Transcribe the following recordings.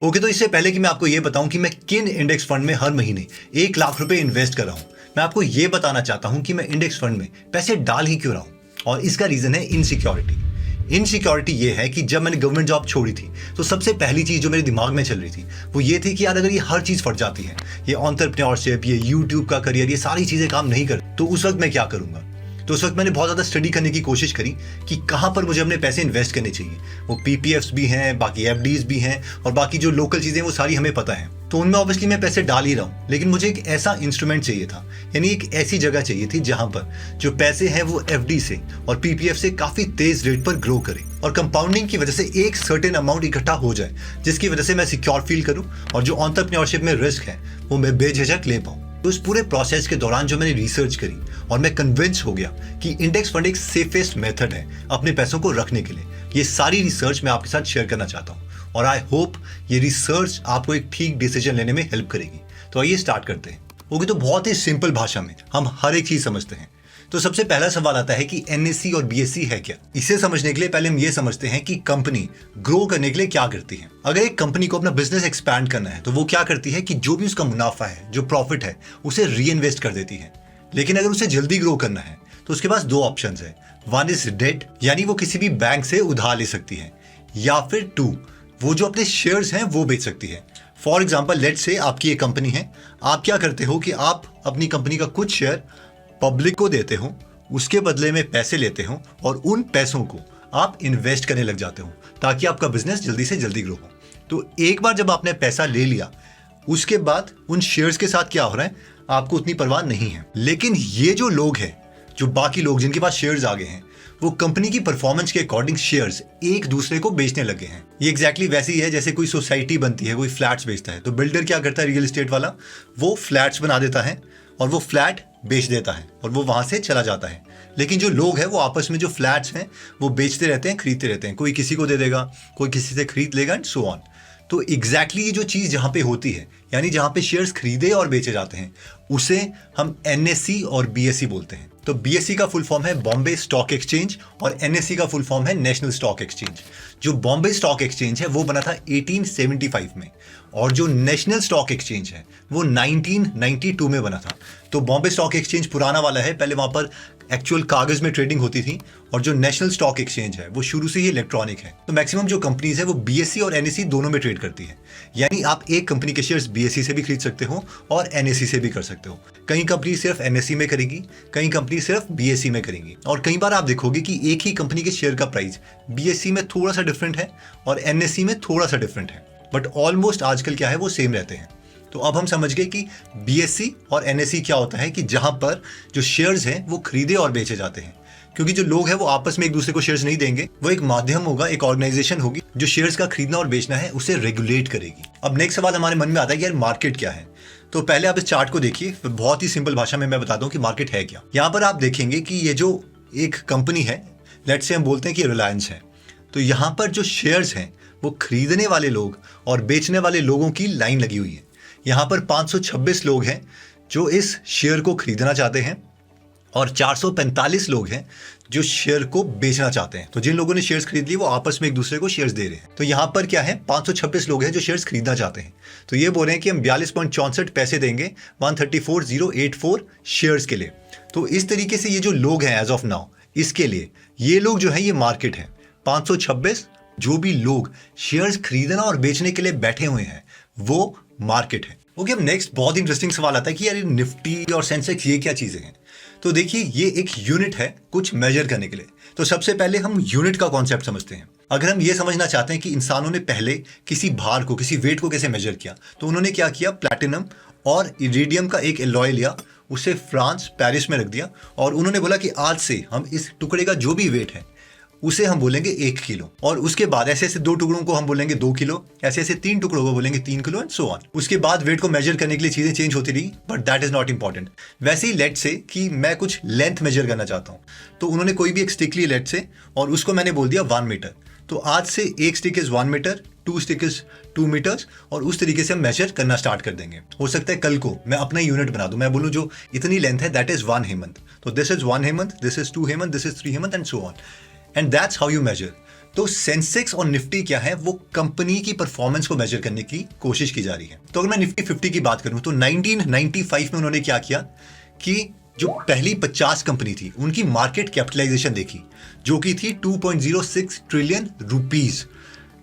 Okay, तो इससे पहले कि मैं आपको ये बताऊं कि मैं किन इंडेक्स फंड में हर महीने 1 लाख रुपए इन्वेस्ट कर रहा हूं, मैं आपको ये बताना चाहता हूं कि मैं इंडेक्स फंड में पैसे डाल ही क्यों रहा हूं। और इसका रीजन है इनसिक्योरिटी। इनसिक्योरिटी ये है कि जब मैंने गवर्नमेंट जॉब छोड़ी थी तो सबसे पहली चीज जो मेरे दिमाग में चल रही थी वो ये थी कि यार अगर ये हर चीज फट जाती है, ये एंटरप्रेन्योरशिप, ये यूट्यूब का करियर, ये सारी चीजें काम नहीं कर, तो उस वक्त मैं क्या करूंगा। तो उस वक्त मैंने बहुत ज़्यादा स्टडी करने की कोशिश करी कि कहाँ पर मुझे अपने पैसे इन्वेस्ट करने चाहिए। वो पीपीएफ्स भी हैं, बाकी एफडीज भी हैं, और बाकी जो लोकल चीज़ें वो सारी हमें पता है। तो उनमें ऑब्वियसली मैं पैसे डाल ही रहा हूँ, लेकिन मुझे एक ऐसा इंस्ट्रूमेंट चाहिए था, यानी एक ऐसी जगह चाहिए थी जहाँ पर जो पैसे हैं वो एफडी से और पीपीएफ से काफ़ी तेज रेट पर ग्रो करे और कंपाउंडिंग की वजह से एक सर्टेन अमाउंट इकट्ठा हो जाए, जिसकी वजह से मैं सिक्योर फील करूँ और जो एंटरप्रेन्योरशिप में रिस्क है वो मैं बेझिझक ले पाऊँ। तो इस पूरे प्रोसेस के दौरान जो मैंने रिसर्च करी और मैं कन्विंस हो गया कि इंडेक्स फंड एक सेफेस्ट मेथड है अपने पैसों को रखने के लिए, ये सारी रिसर्च मैं आपके साथ शेयर करना चाहता हूँ और आई होप ये रिसर्च आपको एक ठीक डिसीजन लेने में हेल्प करेगी। तो आइए स्टार्ट करते हैं। ओके, तो बहुत ही सिंपल भाषा में हम हर एक चीज समझते हैं। तो सबसे पहला सवाल आता है कि एनएससी और बीएससी है क्या। इसे समझने के लिए पहले हम ये समझते हैं कि कंपनी ग्रो करने के लिए क्या करती है। अगर एक कंपनी को अपना बिजनेस एक्सपैंड करना है तो वो क्या करती है कि जो भी उसका मुनाफा है, जो प्रॉफिट है, उसे री इन्वेस्ट कर देती है। लेकिन अगर उसे जल्दी ग्रो करना है तो उसके पास 2 ऑप्शन है। 1 इज डेट, यानी वो किसी भी बैंक से उधार ले सकती है, या फिर 2 वो जो अपने शेयर्स हैं वो बेच सकती है। फॉर एग्जाम्पल, लेट्स से आपकी एक कंपनी है, आप क्या करते हो कि आप अपनी कंपनी का कुछ शेयर पब्लिक को देते हो, उसके बदले में पैसे लेते हो और उन पैसों को आप इन्वेस्ट करने लग जाते हो ताकि आपका बिजनेस जल्दी से जल्दी ग्रो हो। तो एक बार जब आपने पैसा ले लिया, उसके बाद उन शेयर्स के साथ क्या हो रहा है आपको उतनी परवाह नहीं है। लेकिन ये जो लोग हैं, जो बाकी लोग जिनके पास शेयर्स आ गए हैं, वो कंपनी की परफॉर्मेंस के अकॉर्डिंग शेयर्स एक दूसरे को बेचने लगे हैं। ये एग्जैक्टली वैसे ही है जैसे कोई सोसाइटी बनती है, कोई फ्लैट्स बेचता है, तो बिल्डर क्या करता है, रियल एस्टेट वाला, वो फ्लैट्स बना देता है और वो फ्लैट बेच देता है और वो वहां से चला जाता है। लेकिन जो लोग हैं वो आपस में जो फ्लैट्स हैं वो बेचते रहते हैं, खरीदते रहते हैं, कोई किसी को दे देगा, कोई किसी से खरीद लेगा एंड सो ऑन। तो एग्जैक्टली ये जो चीज़ जहाँ पे होती है, यानी जहाँ पे शेयर्स खरीदे और बेचे जाते हैं, उसे हम एनएससी और बीएससी बोलते हैं। तो बीएससी का फुल फॉर्म है बॉम्बे स्टॉक एक्सचेंज और एनएससी का फुल फॉर्म है नेशनल स्टॉक एक्सचेंज। जो बॉम्बे स्टॉक एक्सचेंज है वो बना था 1875 में और जो नेशनल स्टॉक एक्सचेंज है वो 1992 में बना था। तो बॉम्बे स्टॉक एक्सचेंज पुराना वाला है, पहले वहाँ पर एक्चुअल कागज में ट्रेडिंग होती थी, और जो नेशनल स्टॉक एक्सचेंज है वो शुरू से ही इलेक्ट्रॉनिक है। तो मैक्सिमम जो कंपनीज है वो बीएससी और एनएससी दोनों में ट्रेड करती है, यानी आप एक कंपनी के शेयर्स बीएससी से भी खरीद सकते हो और एनएससी से भी कर सकते हो। कई कंपनी सिर्फ एनएससी में करेगी, कई कंपनी सिर्फ बीएससी में करेंगी, और कई बार आप देखोगे कि एक ही कंपनी के शेयर का प्राइस बीएससी में थोड़ा सा डिफरेंट है और एनएससी में थोड़ा सा डिफरेंट है, बट ऑलमोस्ट आजकल क्या है वो सेम रहते हैं। तो अब हम समझ गए कि बीएससी और एनएससी क्या होता है, कि जहां पर जो शेयर्स हैं वो खरीदे और बेचे जाते हैं, क्योंकि जो लोग हैं वो आपस में एक दूसरे को शेयर्स नहीं देंगे, वो एक माध्यम होगा, एक ऑर्गेनाइजेशन होगी जो शेयर्स का खरीदना और बेचना है उसे रेगुलेट करेगी। अब नेक्स्ट सवाल हमारे मन में आता है कि यार मार्केट क्या है। तो पहले आप इस चार्ट को देखिए, बहुत ही सिंपल भाषा में मैं बताता हूँ कि मार्केट है क्या। यहाँ पर आप देखेंगे कि ये जो एक कंपनी है, लेट्स से हम बोलते हैं कि रिलायंस है, तो यहाँ पर जो शेयर्स हैं वो खरीदने वाले लोग और बेचने वाले लोगों की लाइन लगी हुई है। यहाँ पर 526 लोग हैं जो इस शेयर को खरीदना चाहते हैं और 445 लोग हैं जो शेयर को बेचना चाहते हैं। तो जिन लोगों ने शेयर्स खरीद लिए वो आपस में एक दूसरे को शेयर्स दे रहे हैं। तो यहाँ पर क्या है, 526 लोग हैं जो शेयर्स खरीदना चाहते हैं। तो ये बोल रहे हैं कि हम 42.64 पैसे देंगे 134,084 शेयर्स के लिए। तो इस तरीके से ये जो लोग हैं एज ऑफ नाउ, इसके लिए ये लोग जो है ये मार्केट है। 526 जो भी लोग शेयर्स खरीदना और बेचने के लिए बैठे हुए हैं वो मार्केट है। ओके, अब नेक्स्ट बहुत इंटरेस्टिंग सवाल आता है कि यार निफ्टी और सेंसेक्स ये क्या चीजें हैं। तो देखिए, ये एक यूनिट है कुछ मेजर करने के लिए। तो सबसे पहले हम यूनिट का कॉन्सेप्ट समझते हैं। अगर हम ये समझना चाहते हैं कि इंसानों ने पहले किसी भार को, किसी वेट को कैसे मेजर किया, तो उन्होंने क्या किया, प्लैटिनम और इरिडियम का एक एलॉय लिया, उसे फ्रांस पेरिस में रख दिया और उन्होंने बोला कि आज से हम इस टुकड़े का जो भी वेट है उसे हम बोलेंगे 1 किलो, और उसके बाद ऐसे ऐसे 2 टुकड़ों को हम बोलेंगे 2 किलो, ऐसे ऐसे 3 टुकड़ों को बोलेंगे 3 किलो एंड सो ऑन। उसके बाद वेट को मेजर करने के लिए चीजें चेंज होती रही, but that is not important. वैसे ही लेट से कि मैं कुछ लेंथ मेजर करना चाहता हूँ, तो उन्होंने कोई भी एक स्टिक ली लेट से और उसको मैंने बोल दिया 1 मीटर। तो आज से एक stick is 1 metre, 2 stick is 2 metres, और उस तरीके से हम मेजर करना स्टार्ट कर देंगे। हो सकता है कल को मैं अपना यूनिट बना दूं, मैं बोलूं जो इतनी लेंथ है दैट इज 1 हेमंत, तो this is 1 Hemant, this is 2 Hemant, this is 3 Hemant and so on, and that's how you measure. तो सेंसेक्स और निफ्टी क्या है, वो कंपनी की परफॉर्मेंस को मेजर करने की कोशिश की जा रही है। तो अगर मैं निफ्टी 50 की बात करूं तो 1995 में उन्होंने क्या किया कि जो पहली 50 कंपनी थी उनकी मार्केट कैपिटलाइजेशन देखी, जो कि थी 2.06 ट्रिलियन रुपीस।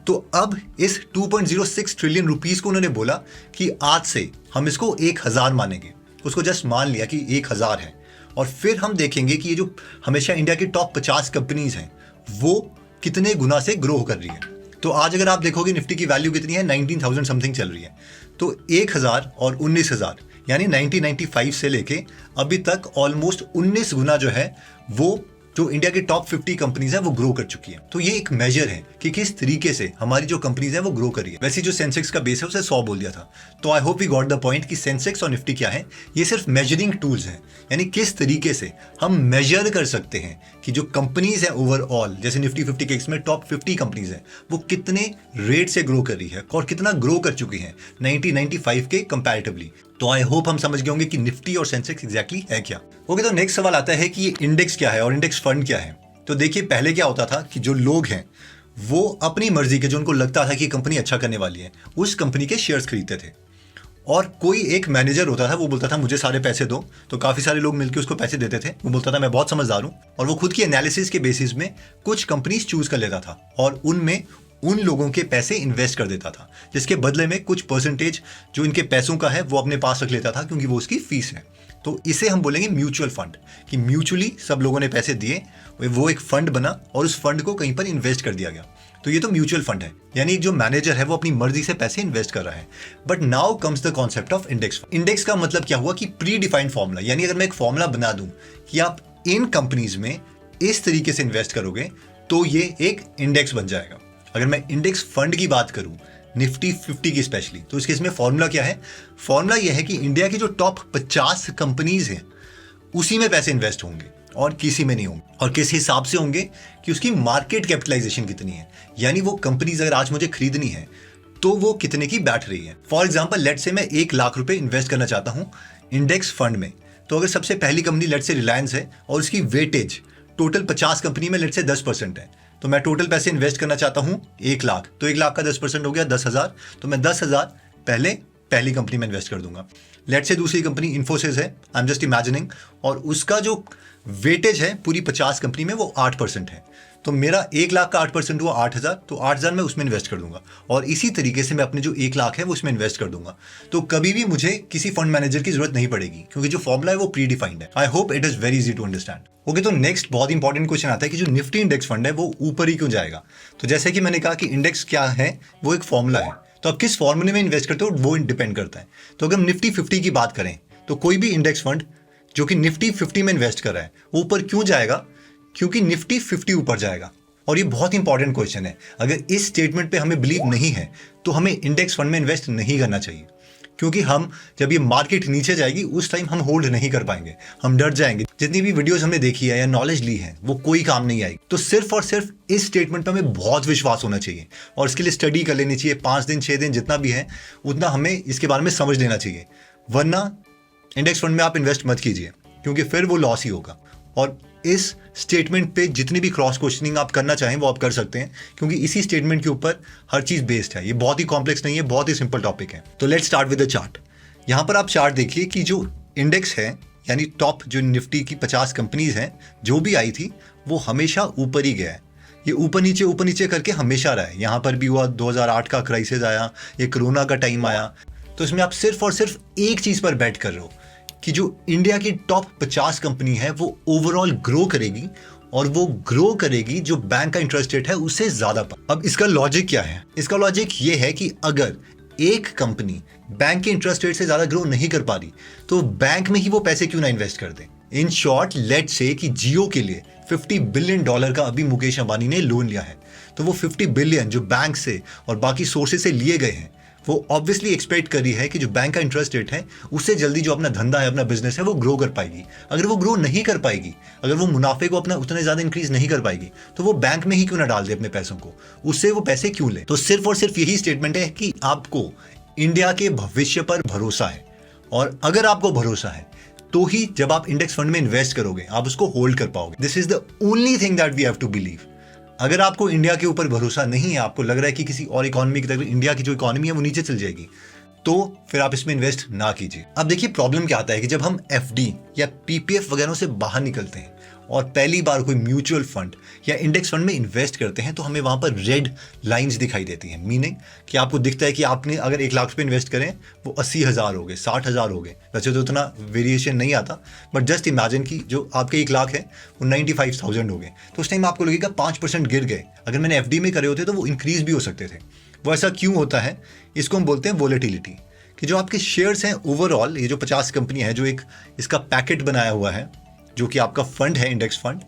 तो अब इस 2.06 ट्रिलियन रुपीस को उन्होंने बोला कि आज से हम इसको 1000 मानेंगे। उसको जस्ट मान लिया कि 1000 है, और फिर हम देखेंगे कि ये जो हमेशा इंडिया की टॉप 50 कंपनीज हैं वो कितने गुना से ग्रो कर रही है। तो आज अगर आप देखोगे निफ्टी की वैल्यू कितनी है, 19,000 समथिंग चल रही है। तो 1000 और 19,000 यानी 1995 से लेके अभी तक ऑलमोस्ट 19 गुना जो है वो जो इंडिया की टॉप 50 कंपनीज है वो ग्रो कर चुकी है। तो ये एक मेजर है कि किस तरीके से हमारी जो कंपनीज है वो ग्रो कर रही है। वैसे जो सेंसेक्स का बेस है उसे 100 बोल दिया था। तो I hope we got the point कि सेंसेक्स और निफ्टी क्या है, ये सिर्फ मेजरिंग टूल्स हैं, यानी किस तरीके से हम मेजर कर सकते हैं कि जो कंपनीज है ओवरऑल, जैसे निफ्टी 50 के इसमें टॉप 50 कंपनीज है वो कितने रेट से ग्रो कर रही है और कितना ग्रो कर चुकी है 1995 के कंपैरेटिवली। तो आई होप हम समझ गए होंगे कि निफ्टी और सेंसेक्स एग्जैक्टली है क्या। ओके, तो नेक्स्ट सवाल आता है कि ये इंडेक्स क्या है और इंडेक्स फंड क्या है। तो देखिए, पहले क्या होता था कि जो लोग हैं वो अपनी मर्जी के, जो उनको लगता था कि कंपनी अच्छा करने वाली है, उस कंपनी के शेयर्स खरीदते थे, और कोई एक मैनेजर होता था वो बोलता था मुझे सारे पैसे दो। तो काफ़ी सारे लोग मिलकर उसको पैसे देते थे। वो बोलता था मैं बहुत समझदार हूँ, और वो खुद की एनालिसिस के बेसिस में कुछ कंपनीज चूज कर लेता था और उनमें उन लोगों के पैसे इन्वेस्ट कर देता था, जिसके बदले में कुछ परसेंटेज जो इनके पैसों का है वो अपने पास रख लेता था, क्योंकि वो उसकी फीस है। तो इसे हम बोलेंगे म्यूचुअल फंड, कि म्यूचुअली सब लोगों ने पैसे दिए, वो एक फंड बना और उस फंड को कहीं पर इन्वेस्ट कर दिया गया। तो ये तो म्यूचुअल फंड है, यानी जो मैनेजर है वो अपनी मर्जी से पैसे इन्वेस्ट कर रहा है। But now comes the concept of index. Index का मतलब क्या हुआ कि प्री डिफाइंड फॉर्मूला, यानी अगर मैं एक फॉर्मूला बना दूं कि आप इन कंपनीज में इस तरीके से इन्वेस्ट करोगे तो ये एक इंडेक्स बन जाएगा। अगर मैं इंडेक्स फंड की बात करूं, निफ्टी 50 की स्पेशली, तो इसके इसमें फॉर्मूला क्या है? फॉर्मूला यह है कि इंडिया की जो टॉप 50 कंपनीज हैं उसी में पैसे इन्वेस्ट होंगे और किसी में नहीं होंगे। और किस हिसाब से होंगे कि उसकी मार्केट कैपिटलाइजेशन कितनी है, यानी वो कंपनीज अगर आज मुझे खरीदनी है तो वो कितने की बैठ रही है। फॉर एग्जाम्पल, लेट से मैं 1 लाख रुपए इन्वेस्ट करना चाहता हूँ इंडेक्स फंड में। तो अगर सबसे पहली कंपनी लेट से रिलायंस है और उसकी वेटेज टोटल 50 कंपनी में लेट से 10% है, तो मैं टोटल पैसे इन्वेस्ट करना चाहता हूँ 1 लाख। तो 1 लाख का 10% हो गया 10,000। तो मैं 10,000 पहली कंपनी में इन्वेस्ट कर दूंगा। लेट से दूसरी कंपनी इन्फोसिस है, आई एम जस्ट इमेजिनिंग, और उसका जो वेटेज है पूरी 50 कंपनी में वो 8% है। तो मेरा 1 लाख का 8% हुआ 8,000, तो 8,000 मैं उसमें इन्वेस्ट कर दूंगा, और इसी तरीके से मैं अपने जो 1 लाख है वो उसमें इन्वेस्ट कर दूंगा। तो कभी भी मुझे किसी फंड मैनेजर की जरूरत नहीं पड़ेगी, क्योंकि जो फॉर्मूला है वो प्री डिफाइंड है। I hope it is very easy to understand. Okay, तो नेक्स्ट बहुत इंपॉर्टेंट क्वेश्चन आता है कि जो निफ्टी इंडेक्स फंड है वो ऊपर ही क्यों जाएगा। तो जैसे कि मैंने कहा कि इंडेक्स क्या है, वो एक फॉर्मूला है, तो आप किस फॉर्मूले में इन्वेस्ट करते हो वो डिपेंड करता है। तो अगर हम निफ्टी 50 की बात करें तो कोई भी इंडेक्स फंड जो कि निफ्टी 50 में इन्वेस्ट कर रहा है वो ऊपर क्यों जाएगा? क्योंकि निफ्टी 50 ऊपर जाएगा। और ये बहुत इंपॉर्टेंट क्वेश्चन है। अगर इस स्टेटमेंट पे हमें बिलीव नहीं है तो हमें इंडेक्स फंड में इन्वेस्ट नहीं करना चाहिए, क्योंकि हम जब ये मार्केट नीचे जाएगी उस टाइम हम होल्ड नहीं कर पाएंगे, हम डर जाएंगे। जितनी भी वीडियोस हमने देखी है या नॉलेज ली है वो कोई काम नहीं आएगी। तो सिर्फ और सिर्फ इस स्टेटमेंट पर हमें बहुत विश्वास होना चाहिए और इसके लिए स्टडी कर लेनी चाहिए। 5 दिन 6 दिन जितना भी है उतना हमें इसके बारे में समझ लेना चाहिए, वरना इंडेक्स फंड में आप इन्वेस्ट मत कीजिए, क्योंकि फिर वो लॉस ही होगा। और इस स्टेटमेंट पे जितनी भी क्रॉस क्वेश्चनिंग आप करना चाहें वो आप कर सकते हैं, क्योंकि इसी स्टेटमेंट के ऊपर हर चीज बेस्ड है। ये बहुत ही कॉम्प्लेक्स नहीं है, बहुत ही सिंपल टॉपिक है। तो let's start with the chart. यहाँ पर आप चार्ट देखिए कि जो इंडेक्स है, यानी टॉप जो निफ्टी की 50 कंपनीज हैं जो भी आई थी वो हमेशा ऊपर ही गया है। ये ऊपर नीचे करके हमेशा रहा है। यहाँ पर भी हुआ, 2008 का क्राइसिस आया, ये कोरोना का टाइम आया। तो इसमें आप सिर्फ और सिर्फ एक चीज पर बैट कर रहे हो कि जो इंडिया की टॉप 50 कंपनी है वो ओवरऑल ग्रो करेगी, और वो ग्रो करेगी जो बैंक का इंटरेस्ट रेट है उससे ज्यादा। अब इसका लॉजिक क्या है? इसका लॉजिक ये है कि अगर एक कंपनी बैंक के इंटरेस्ट रेट से ज्यादा ग्रो नहीं कर पा रही तो बैंक में ही वो पैसे क्यों ना इन्वेस्ट कर दे। इन शॉर्ट, लेट्स से कि जियो के लिए $50 बिलियन का अभी मुकेश अंबानी ने लोन लिया है, तो वो 50 बिलियन जो बैंक से और बाकी सोर्सेज से लिए गए हैं वो ऑब्वियसली एक्सपेक्ट कर रही है कि जो बैंक का इंटरेस्ट रेट है उससे जल्दी जो अपना धंधा है, अपना बिजनेस है, वो ग्रो कर पाएगी। अगर वो ग्रो नहीं कर पाएगी, अगर वो मुनाफे को अपना उतने ज्यादा इंक्रीज नहीं कर पाएगी, तो वो बैंक में ही क्यों ना डाल दे अपने पैसों को, उससे वो पैसे क्यों ले। तो सिर्फ और सिर्फ यही स्टेटमेंट है कि आपको इंडिया के भविष्य पर भरोसा है, और अगर आपको भरोसा है तो ही जब आप इंडेक्स फंड में इन्वेस्ट करोगे आप उसको होल्ड कर पाओगे। This is the only thing that we have to believe. अगर आपको इंडिया के ऊपर भरोसा नहीं है, आपको लग रहा है कि किसी और इकोनॉमी की तरफ इंडिया की जो इकोनॉमी है वो नीचे चल जाएगी, तो फिर आप इसमें इन्वेस्ट ना कीजिए। अब देखिए प्रॉब्लम क्या आता है कि जब हम एफडी या पीपीएफ वगैरह से बाहर निकलते हैं और पहली बार कोई म्यूचुअल फंड या इंडेक्स फंड में इन्वेस्ट करते हैं, तो हमें वहां पर रेड लाइंस दिखाई देती हैं। मीनिंग कि आपको दिखता है कि आपने अगर 1 लाख रुपए इन्वेस्ट करें वो 80,000 हो गए, 60,000 हो गए। वैसे तो उतना वेरिएशन नहीं आता, बट जस्ट इमेजिन कि जो आपके 1 लाख है वो 95,000 हो गए, तो उस टाइम आपको लगेगा 5% गिर गए। अगर मैंने एफडी में करे होते तो वो इंक्रीज भी हो सकते थे। वो ऐसा क्यों होता है, इसको हम बोलते हैं वोलेटिलिटी, कि जो आपके शेयर्स हैं ओवरऑल, ये जो 50 कंपनियां हैं, जो एक इसका पैकेट बनाया हुआ है जो कि आपका फंड है, इंडेक्स फंड,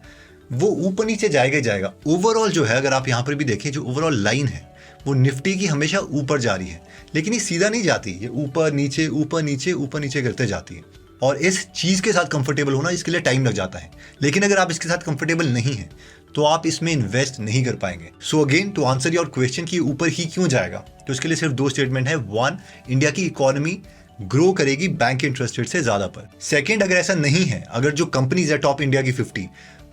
वो ऊपर नीचे जाएगा ही जाएगा। ओवरऑल जो है, अगर आप यहाँ पर भी देखें, जो ओवरऑल लाइन है वो निफ्टी की हमेशा ऊपर जा रही है, लेकिन ये सीधा नहीं जाती, ये ऊपर नीचे ऊपर नीचे ऊपर नीचे करते जाती है। और इस चीज़ के साथ कंफर्टेबल होना, इसके लिए टाइम लग जाता है। लेकिन अगर आप इसके साथ कंफर्टेबल नहीं है तो आप इसमें इन्वेस्ट नहीं कर पाएंगे। So again, to answer your question कि ऊपर ही क्यों जाएगा, तो इसके लिए सिर्फ 2 स्टेटमेंट है। 1, इंडिया की इकोनॉमी ग्रो करेगी बैंक इंटरेस्ट रेट से ज्यादा पर। सेकंड, अगर ऐसा नहीं है, अगर जो कंपनीज है टॉप इंडिया की 50,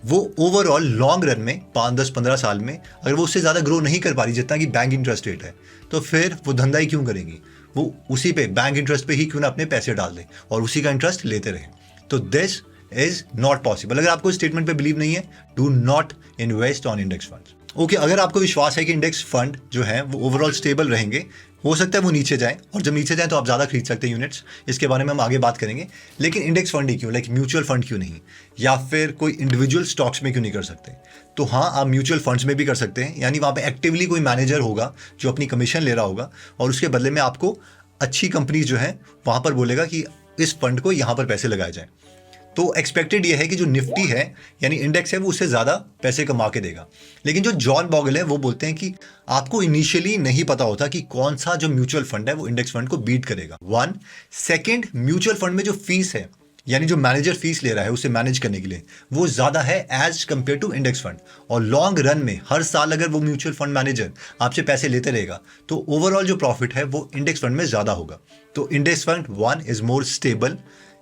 वो ओवरऑल लॉन्ग रन में 5, 10, 15 साल में अगर वो उससे ज्यादा ग्रो नहीं कर पा रही जितना कि बैंक इंटरेस्ट रेट है, तो फिर वो धंधा ही क्यों करेंगी, वो उसी पे बैंक इंटरेस्ट पे ही क्यों ना अपने पैसे डाल दे और उसी का इंटरेस्ट लेते रहे। तो दिस इज नॉट पॉसिबल। अगर आपको स्टेटमेंट पे बिलीव नहीं है, do not invest on index funds. Okay, अगर आपको विश्वास है कि इंडेक्स फंड जो है वो ओवरऑल स्टेबल रहेंगे, हो सकता है वो नीचे जाए, और जब नीचे जाए तो आप ज़्यादा खरीद सकते हैं यूनिट्स, इसके बारे में हम आगे बात करेंगे। लेकिन इंडेक्स फंड ही क्यों, लाइक म्यूचुअल फंड क्यों नहीं, या फिर कोई इंडिविजुअल स्टॉक्स में क्यों नहीं कर सकते? तो हाँ, आप म्यूचुअल फंड्स में भी कर सकते हैं, यानी वहाँ पे एक्टिवली कोई मैनेजर होगा जो अपनी कमीशन ले रहा होगा और उसके बदले में आपको अच्छी कंपनीज जो है वहाँ पर बोलेगा कि इस फंड को यहाँ पर पैसे लगाए जाए। तो एक्सपेक्टेड ये है कि जो निफ्टी है यानी इंडेक्स है वो उससे ज़्यादा पैसे कमा के देगा। लेकिन जो जॉन बॉगल है वो बोलते हैं कि आपको इनिशियली नहीं पता होता कि कौन सा जो म्यूचुअल फंड है वो इंडेक्स फंड को बीट करेगा। 1, सेकेंड, म्यूचुअल फंड में जो फीस है, यानी जो मैनेजर फीस ले रहा है उसे मैनेज करने के लिए, वो ज़्यादा है as compare to index fund. और लॉन्ग रन में हर साल अगर वो म्यूचुअल फंड मैनेजर आपसे पैसे लेते रहेगा तो ओवरऑल जो प्रॉफिट है वो इंडेक्स फंड में ज़्यादा होगा। तो index fund 1 is more stable,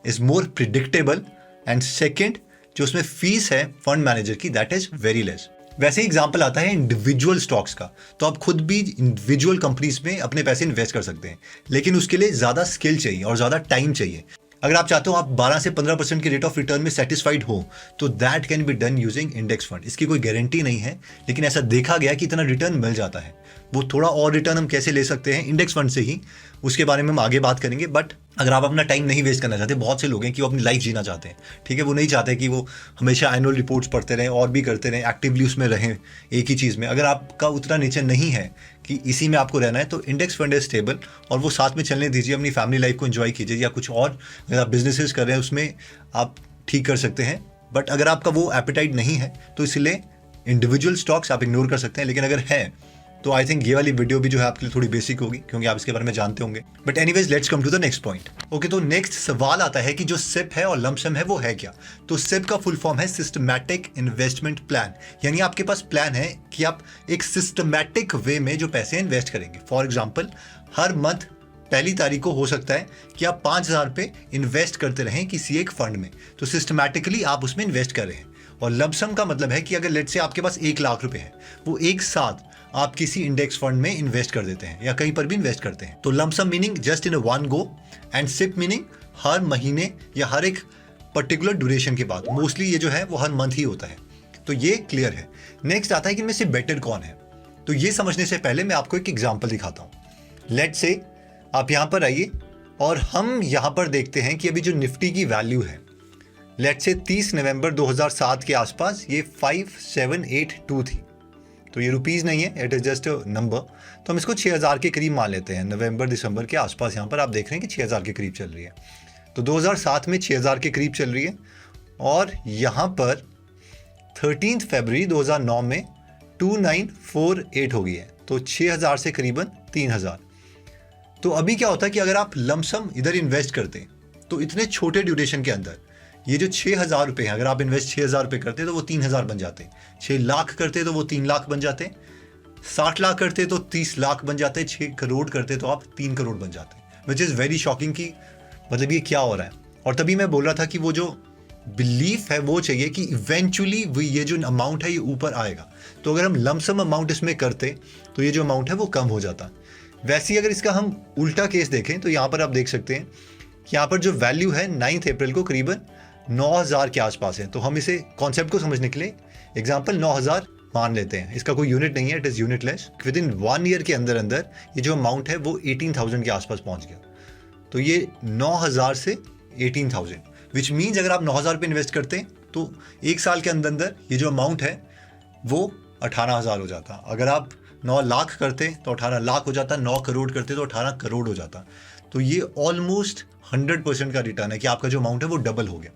is more predictable, and second जो उसमें फीस है फंड मैनेजर की, दैट इज वेरी लेस। वैसे ही एग्जाम्पल आता है इंडिविजुअल स्टॉक्स का, तो आप खुद भी इंडिविजुअल कंपनीज में अपने पैसे इन्वेस्ट कर सकते हैं, लेकिन उसके लिए ज़्यादा स्किल चाहिए और ज़्यादा टाइम चाहिए। अगर आप चाहते हो आप 12 से 15% के रेट ऑफ रिटर्न में सेटिस्फाइड हो, तो that can be done using index fund. इसकी कोई गारंटी नहीं है, लेकिन ऐसा देखा गया कि इतना रिटर्न मिल जाता है। वो थोड़ा और रिटर्न हम कैसे ले सकते हैं इंडेक्स फंड से ही, उसके बारे में हम आगे बात करेंगे। बट अगर आप अपना टाइम नहीं वेस्ट करना चाहते, बहुत से लोग हैं कि वो अपनी लाइफ जीना चाहते हैं, ठीक है, वो नहीं चाहते कि वो हमेशा एनुअल रिपोर्ट्स पढ़ते रहें और भी करते रहें, एक्टिवली उसमें रहें एक ही चीज़ में। अगर आपका उतना नेचर नहीं है कि इसी में आपको रहना है, तो इंडेक्स फंड इज स्टेबल और वो साथ में चलने दीजिए, अपनी फैमिली लाइफ को एंजॉय कीजिए, या कुछ और अगर आप बिजनेसेस कर रहे हैं उसमें आप ठीक कर सकते हैं। बट अगर आपका वो एपेटाइट नहीं है तो इसलिए इंडिविजुअल स्टॉक्स आप इग्नोर कर सकते हैं। लेकिन अगर है तो आई थिंक ये वाली वीडियो भी जो है आपके लिए थोड़ी बेसिक होगी, क्योंकि आप इसके बारे में जानते होंगे। But anyways, let's come to the next point. Okay, तो नेक्स्ट सवाल आता है कि जो सिप है और लमसम है वो है क्या। तो सिप का फुल फॉर्म है सिस्टमैटिक इन्वेस्टमेंट प्लान, यानी आपके पास प्लान है कि आप एक सिस्टमैटिक वे में जो पैसे इन्वेस्ट करेंगे। फॉर एग्जाम्पल, हर मंथ पहली तारीख को हो सकता है कि आप 5,000 रुपये इन्वेस्ट करते रहें किसी एक फंड में, तो सिस्टमैटिकली आप उसमें इन्वेस्ट कर रहे हैं। और लमसम का मतलब है कि अगर लेट्स से आपके पास 1 लाख रुपए है, वो एक साथ आप किसी इंडेक्स फंड में इन्वेस्ट कर देते हैं या कहीं पर भी इन्वेस्ट करते हैं। तो lump sum meaning just in a one go, and SIP meaning हर महीने या हर एक पर्टिकुलर ड्यूरेशन के बाद। मोस्टली ये जो है वो हर मंथ ही होता है। तो ये क्लियर है। नेक्स्ट आता है कि इनमें से बेटर कौन है। तो ये समझने से पहले मैं आपको एक एग्जाम्पल दिखाता हूँ। लेट्स से आप यहाँ पर आइए और हम यहाँ पर देखते हैं कि अभी जो निफ्टी की वैल्यू है, लेट्स से 30 नवंबर 2007 के आसपास ये 5782 थी। तो ये रुपीज़ नहीं है, it is just a number. तो हम इसको 6000 के करीब मान लेते हैं। नवंबर दिसंबर के आसपास यहाँ पर आप देख रहे हैं कि 6000 के करीब चल रही है। तो 2007 में 6000 के करीब चल रही है, और यहाँ पर 13 फरवरी 2009 में 2948 हो गई है। तो 6000 से करीबन 3000। तो अभी क्या होता है कि अगर आप लमसम इधर इन्वेस्ट करते हैं तो इतने छोटे ड्यूरेशन के अंदर ये जो 6,000 रुपये हैं, अगर आप इन्वेस्ट 6,000 रुपये करते तो वो 3,000 बन जाते, 6 लाख करते तो वो 3 लाख बन जाते, 60 लाख करते तो 30 लाख बन जाते, 6 करोड़ करते तो आप 3 करोड़ बन जाते, विच इज़ वेरी शॉकिंग कि मतलब ये क्या हो रहा है। और तभी मैं बोल रहा था कि वो जो बिलीफ है वो चाहिए कि इवेंचुअली ये जो अमाउंट है ये ऊपर आएगा। तो अगर हम लमसम अमाउंट इसमें करते तो ये जो अमाउंट है वो कम हो जाता। वैसे ही अगर इसका हम उल्टा केस देखें तो यहाँ पर आप देख सकते हैं कि यहाँ पर जो वैल्यू है 9 अप्रैल को करीबन 9,000 के आसपास है। तो हम इसे कॉन्सेप्ट को समझने के लिए एग्जाम्पल 9,000 मान लेते हैं। इसका कोई यूनिट नहीं है, it is unitless. With in 1 year के अंदर अंदर ये जो अमाउंट है वो 18,000 के आसपास पहुँच गया। तो ये 9,000 से 18,000, विच मीन्स अगर आप 9,000 रुपये इन्वेस्ट करते हैं तो 1 साल के अंदर अंदर ये जो अमाउंट है वो 18,000 हो जाता। अगर आप 9 लाख करते तो 18 लाख हो जाता, 9 करोड़ करते तो 18 करोड़ हो जाता। तो ये ऑलमोस्ट 100% का रिटर्न है कि आपका जो अमाउंट है वो डबल हो गया।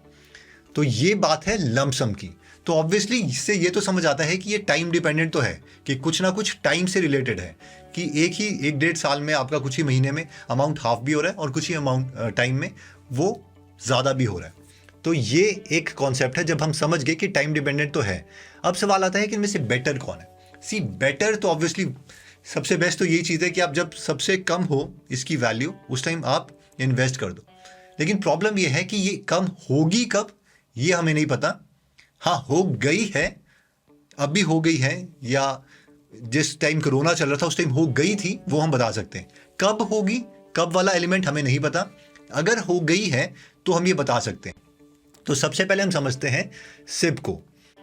तो ये बात है लमसम की। तो ऑब्वियसली इससे ये तो समझ आता है कि ये टाइम डिपेंडेंट तो है, कि कुछ ना कुछ टाइम से रिलेटेड है, कि एक डेढ़ साल में आपका कुछ ही महीने में अमाउंट हाफ भी हो रहा है और कुछ ही अमाउंट टाइम में वो ज़्यादा भी हो रहा है। तो ये एक कॉन्सेप्ट है जब हम समझ गए कि टाइम डिपेंडेंट तो है। अब सवाल आता है कि इनमें से बेटर कौन है। सी बेटर तो ऑब्वियसली सबसे बेस्ट तो यही चीज़ है कि आप जब सबसे कम हो इसकी वैल्यू उस टाइम आप इन्वेस्ट कर दो। लेकिन प्रॉब्लम ये है कि ये कम होगी कब ये हमें नहीं पता। हाँ, हो गई है, अभी हो गई है, या जिस टाइम कोरोना चल रहा था उस टाइम हो गई थी, वो हम बता सकते हैं। कब होगी, कब वाला एलिमेंट हमें नहीं पता। अगर हो गई है तो हम ये बता सकते हैं। तो सबसे पहले हम समझते हैं सिप को,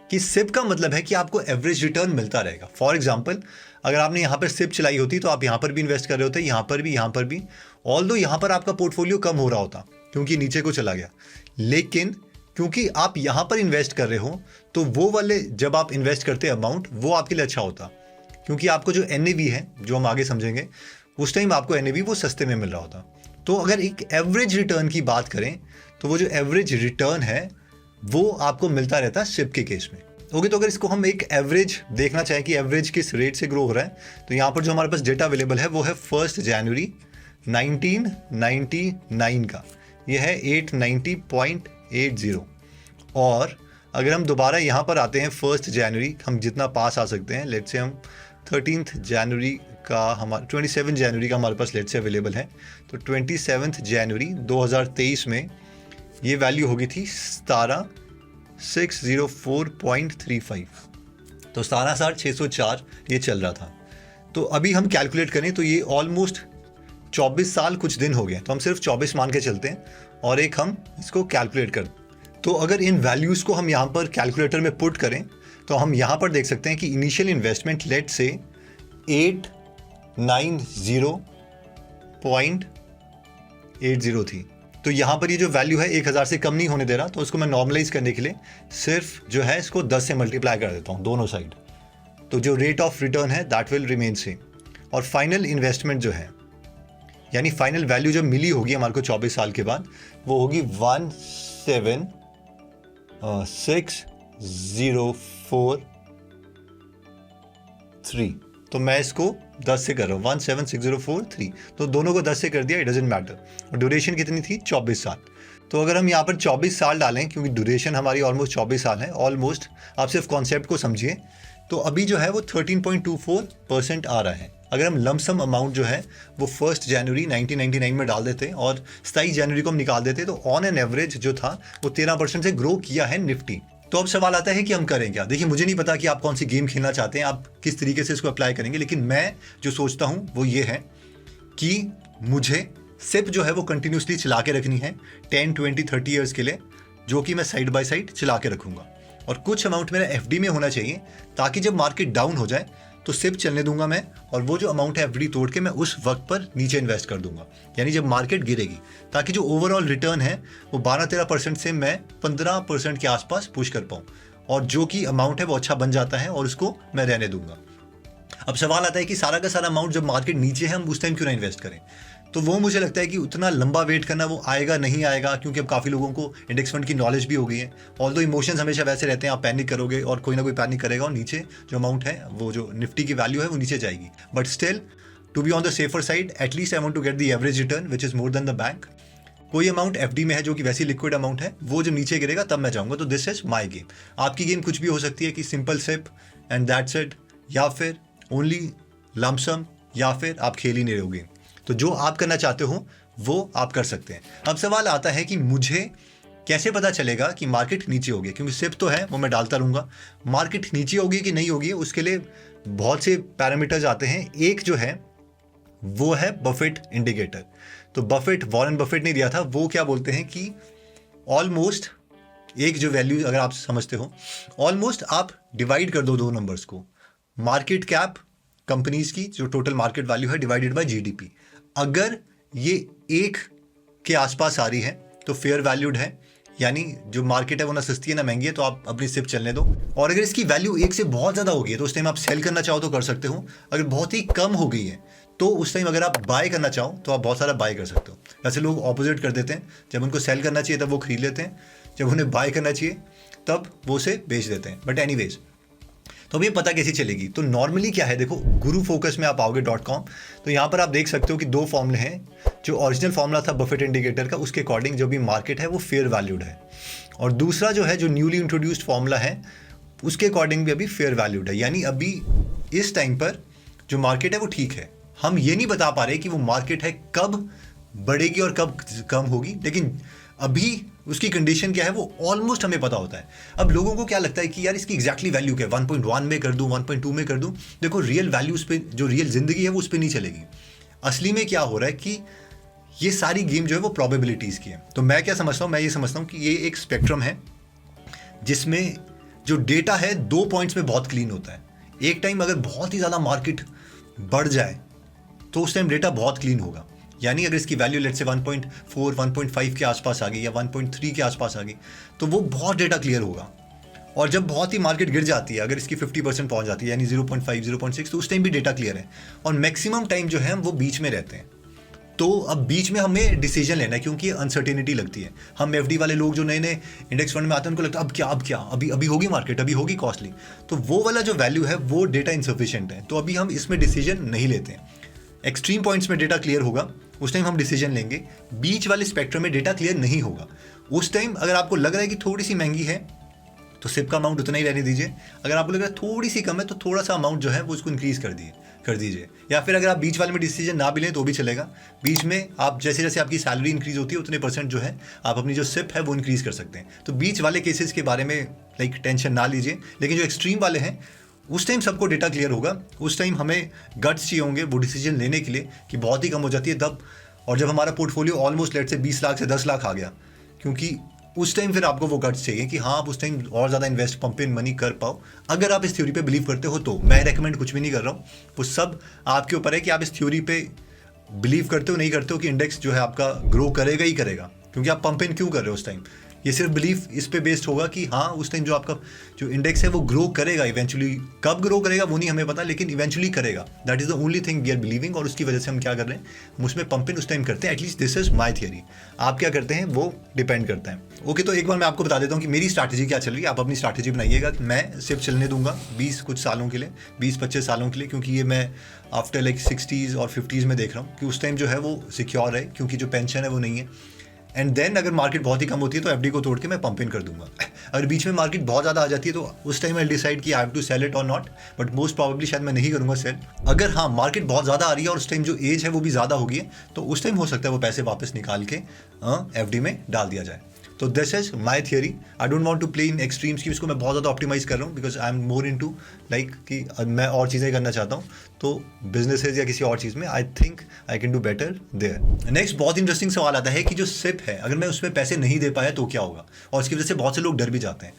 कि सिप का मतलब है कि आपको एवरेज रिटर्न मिलता रहेगा। फॉर एग्जाम्पल, अगर आपने यहाँ पर सिप चलाई होती तो आप यहाँ पर भी इन्वेस्ट कर रहे होते, यहाँ पर भी, ऑल्दो यहाँ पर आपका पोर्टफोलियो कम हो रहा होता क्योंकि नीचे को चला गया। लेकिन क्योंकि आप यहाँ पर इन्वेस्ट कर रहे हो तो वो वाले जब आप इन्वेस्ट करते अमाउंट वो आपके लिए अच्छा होता, क्योंकि आपको जो NAV है जो हम आगे समझेंगे उस टाइम आपको NAV वो सस्ते में मिल रहा होता। तो अगर एक एवरेज रिटर्न की बात करें तो वो जो एवरेज रिटर्न है वो आपको मिलता रहता है सिप के केस में। ओके, तो अगर इसको हम एक एवरेज देखना चाहें कि एवरेज किस रेट से ग्रो हो रहा है, तो यहाँ पर जो हमारे पास डेटा अवेलेबल है वो है 1 जनवरी 1999 का, ये है 890.80। और अगर हम दोबारा यहाँ पर आते हैं 1 जनवरी, हम जितना पास आ सकते हैं, लेट्स से हम 13 जनवरी का हमारा 27 जनवरी का हमारे पास लेट्स से अवेलेबल है। तो 27 जनवरी 2023 में ये वैल्यू होगी थी 17,604.35। तो 17,604 ये चल रहा था। तो अभी हम कैलकुलेट करें तो ये ऑलमोस्ट 24 साल कुछ दिन हो गए। तो हम सिर्फ 24 मान के चलते हैं और एक हम इसको कैलकुलेट कर। तो अगर इन वैल्यूज़ को हम यहाँ पर कैलकुलेटर में पुट करें तो हम यहाँ पर देख सकते हैं कि इनिशियल इन्वेस्टमेंट लेट से 890.80 थी। तो यहाँ पर ये जो वैल्यू है 1000 से कम नहीं होने दे रहा, तो उसको मैं नॉर्मलाइज करने के लिए सिर्फ जो है इसको 10 से मल्टीप्लाई कर देता हूँ दोनों साइड। तो जो रेट ऑफ रिटर्न है दैट विल रिमेन सेम। और फाइनल इन्वेस्टमेंट जो है, यानी फाइनल वैल्यू जब मिली होगी हमारे को 24 साल के बाद, वो होगी 17,604.3। तो मैं इसको 10 से कर रहा हूँ, 17,604.3। तो दोनों को 10 से कर दिया, इट डजंट मैटर। और ड्यूरेशन कितनी थी? 24 साल। तो अगर हम यहाँ पर 24 साल डालें, क्योंकि ड्यूरेशन हमारी ऑलमोस्ट 24 साल है, ऑलमोस्ट, आप सिर्फ कॉन्सेप्ट को समझिए, तो अभी जो है वो 13.24% आ रहा है। अगर हम लमसम अमाउंट जो है वो 1 जनवरी 1999 में डाल देते और 27 जनवरी को हम निकाल देते, तो ऑन एन एवरेज जो था वो 13% से ग्रो किया है निफ्टी। तो अब सवाल आता है कि हम करें क्या। देखिए, मुझे नहीं पता कि आप कौन सी गेम खेलना चाहते हैं, आप किस तरीके से इसको अप्लाई करेंगे, लेकिन मैं जो सोचता हूँ वो ये है कि मुझे सिप जो है वो कंटिन्यूसली चला के रखनी है 10, 20, 30 ईयर्स के लिए, जो कि मैं साइड बाय साइड चला के रखूँगा। और कुछ अमाउंट मेरा FD में होना चाहिए, ताकि जब मार्केट डाउन हो जाए तो सिप चलने दूंगा मैं, और वो जो अमाउंट है FD तोड़ के मैं उस वक्त पर नीचे इन्वेस्ट कर दूंगा, यानी जब मार्केट गिरेगी, ताकि जो ओवरऑल रिटर्न है वो 12-13% से मैं 15% के आसपास पुश कर पाऊँ, और जो कि अमाउंट है वो अच्छा बन जाता है और उसको मैं रहने दूंगा। अब सवाल आता है कि सारा का सारा अमाउंट जब मार्केट नीचे है हम उस टाइम क्यों ना इन्वेस्ट करें। तो वो मुझे लगता है कि उतना लंबा वेट करना वो आएगा नहीं आएगा, क्योंकि अब काफ़ी लोगों को इंडेक्स फंड की नॉलेज भी हो गई है। ऑल्दो इमोशंस हमेशा वैसे रहते हैं, आप पैनिक करोगे और कोई ना कोई पैनिक करेगा और नीचे जो अमाउंट है, वो जो निफ्टी की वैल्यू है वो नीचे जाएगी। But still, to be on the safer side, at least I want to get the average return which is more than the bank. कोई अमाउंट FD में है जो कि वैसी लिक्विड अमाउंट है, वो जब नीचे गिरेगा तब मैं जाऊँगा। तो दिस इज माई गेम। आपकी गेम कुछ भी हो सकती है कि simple SIP and that's it, या फिर ओनली लमसम, या फिर आप खेल ही नहीं रहोगे। तो जो आप करना चाहते हो वो आप कर सकते हैं। अब सवाल आता है कि मुझे कैसे पता चलेगा कि मार्केट नीचे होगी, क्योंकि सिप तो है वो मैं डालता रहूँगा, मार्केट नीचे होगी कि नहीं होगी उसके लिए बहुत से पैरामीटर्स आते हैं। एक जो है वो है बफेट इंडिकेटर। तो बफेट, वॉरेन बफेट ने दिया था, वो क्या बोलते हैं कि ऑलमोस्ट एक जो वैल्यू अगर आप समझते हो, ऑलमोस्ट आप डिवाइड कर दो नंबर्स को, मार्केट कैप कंपनीज की जो टोटल मार्केट वैल्यू है डिवाइडेड बाय जीडीपी। अगर ये 1 के आसपास आ रही है तो फेयर वैल्यूड है, यानी जो मार्केट है वो ना सस्ती है ना महंगी है, तो आप अपनी सिप चलने दो। और अगर इसकी वैल्यू 1 से बहुत ज़्यादा होगी तो उस टाइम आप सेल करना चाहो तो कर सकते हो। अगर बहुत ही कम हो गई है तो उस टाइम अगर आप बाय करना चाहो तो आप बहुत सारा बाय कर सकते हो। वैसे लोग ऑपोजिट कर देते हैं, जब उनको सेल करना चाहिए तब वो खरीद लेते हैं, जब उन्हें बाय करना चाहिए तब वो उसे बेच देते हैं। बट एनीवेज, तो अब ये पता कैसे चलेगी? तो नॉर्मली क्या है, देखो गुरु फोकस में आप आओगे .com, तो यहाँ पर आप देख सकते हो कि 2 फॉर्मूले हैं। जो ओरिजिनल फॉर्मूला था बफेट इंडिकेटर का, उसके अकॉर्डिंग जो भी मार्केट है वो फेयर वैल्यूड है, और दूसरा जो है जो न्यूली इंट्रोड्यूस्ड फॉर्मूला है उसके अकॉर्डिंग भी अभी फेयर वैल्यूड है। यानी अभी इस टाइम पर जो मार्केट है वो ठीक है। हम ये नहीं बता पा रहे कि वो मार्केट है कब बढ़ेगी और कब कम होगी, लेकिन अभी उसकी कंडीशन क्या है वो ऑलमोस्ट हमें पता होता है। अब लोगों को क्या लगता है कि यार इसकी एग्जैक्टली वैल्यू क्या है, 1.1 में कर दूं, 1.2 में कर दूं। देखो रियल वैल्यूज पे, जो रियल जिंदगी है वो उस पर नहीं चलेगी। असली में क्या हो रहा है कि ये सारी गेम जो है वो प्रोबेबिलिटीज़ की है। तो मैं क्या समझता हूँ, मैं ये समझता हूँ कि ये एक स्पेक्ट्रम है जिसमें जो डेटा है 2 पॉइंट्स में बहुत क्लीन होता है। एक टाइम अगर बहुत ही ज़्यादा मार्केट बढ़ जाए तो उस टाइम डेटा बहुत क्लीन होगा। यानी अगर इसकी वैल्यू लेट से 1.4, 1.5 के आसपास आ गई या 1.3 के आसपास आ गई तो वो बहुत डेटा क्लियर होगा। और जब बहुत ही मार्केट गिर जाती है, अगर इसकी 50% पहुंच जाती है यानी 0.5, 0.6, तो उस टाइम भी डेटा क्लियर है। और मैक्सिमम टाइम जो है वो बीच में रहते हैं। तो अब बीच में हमें डिसीजन लेना है, क्योंकि अनसर्टेनिटी लगती है। हम एफडी वाले लोग जो नए नए इंडेक्स फंड में आते हैं उनको लगता है अब क्या अभी होगी मार्केट, अभी होगी कॉस्टली, तो वो वाला जो वैल्यू है वो डेटा इनसफिशिएंट है। तो अभी हम इसमें डिसीजन नहीं लेते हैं। एक्सट्रीम पॉइंट्स में डेटा क्लियर होगा, उस टाइम हम डिसीजन लेंगे। बीच वाले स्पेक्ट्रम में डेटा क्लियर नहीं होगा, उस टाइम अगर आपको लग रहा है कि थोड़ी सी महंगी है तो सिप का अमाउंट उतना ही रहने दीजिए। अगर आपको लग रहा है थोड़ी सी कम है तो थोड़ा सा अमाउंट जो है वो उसको इंक्रीज कर दीजिए। या फिर अगर आप बीच वाले में डिसीजन ना भी लें तो भी चलेगा। बीच में आप जैसे जैसे आपकी सैलरी इंक्रीज होती है उतने % जो है आप अपनी जो सिप है वो इंक्रीज कर सकते हैं। तो बीच वाले केसेस के बारे में टेंशन ना लीजिए। लेकिन जो एक्सट्रीम वाले हैं उस टाइम सबको डेटा क्लियर होगा, उस टाइम हमें गट्स चाहिए होंगे वो डिसीजन लेने के लिए कि बहुत ही कम हो जाती है तब। और जब हमारा पोर्टफोलियो ऑलमोस्ट लेट से 20 लाख से 10 लाख आ गया, क्योंकि उस टाइम फिर आपको वो गट्स चाहिए कि हाँ आप उस टाइम और ज़्यादा इन्वेस्ट पंप इन मनी कर पाओ। अगर आप इस थ्योरी पे बिलीव करते हो तो मैं रेकमेंड कुछ भी नहीं कर रहा हूँ, वो सब आपके ऊपर है कि आप इस थ्योरी पे बिलीव करते हो नहीं करते हो कि इंडेक्स जो है आपका ग्रो करेगा ही करेगा। क्योंकि आप पंप इन क्यों कर रहे हो उस टाइम, ये सिर्फ बिलीफ इस पे बेस्ड होगा कि हाँ उस टाइम जो आपका जो इंडेक्स है वो ग्रो करेगा इवेंचुअली। कब ग्रो करेगा वो नहीं हमें पता, लेकिन इवेंचुअली करेगा। That is the only thing we are believing, और उसकी वजह से हम क्या कर रहे हैं, हम उसमें पंप इन उस टाइम करते हैं। At least this is my theory. आप क्या करते हैं वो डिपेंड करता है। ओके, तो एक बार मैं आपको बता देता हूँ कि मेरी स्ट्रैटेजी क्या चल रही है। आप अपनी स्ट्रैटेजी बनाइएगा। मैं सिर्फ चलने दूंगा 20 सालों के लिए, 20-25 सालों के लिए, क्योंकि ये मैं आफ्टर 60s और 50s में देख रहा हूँ कि उस टाइम जो है वो सिक्योर है, क्योंकि जो पेंशन है वो नहीं है। एंड देन अगर मार्केट बहुत ही कम होती है तो एफडी को तोड़ के मैं पंप इन कर दूंगा। अगर बीच में मार्केट बहुत ज़्यादा आ जाती है तो उस टाइम आई डिसाइड कि I have to sell it और नॉट, बट मोस्ट प्रोबेबली शायद मैं नहीं करूंगा सेल। अगर हाँ मार्केट बहुत ज़्यादा आ रही है और उस टाइम जो एज है वो भी ज़्यादा होगी है तो उस टाइम हो सकता है वो पैसे वापस निकाल के एफडी में डाल दिया जाए। तो this is my theory. I don't want to play in extremes की इसको मैं बहुत ज़्यादा ऑप्टिमाइज कर रहा हूँ, because I am more into कि मैं और चीज़ें करना चाहता हूँ। तो बिजनेसेस या किसी और चीज़ में I think I can do better there. Next बहुत इंटरेस्टिंग सवाल आता है कि जो सिप है अगर मैं उसमें पैसे नहीं दे पाया तो क्या होगा, और इसकी वजह से बहुत से लोग डर भी जाते हैं।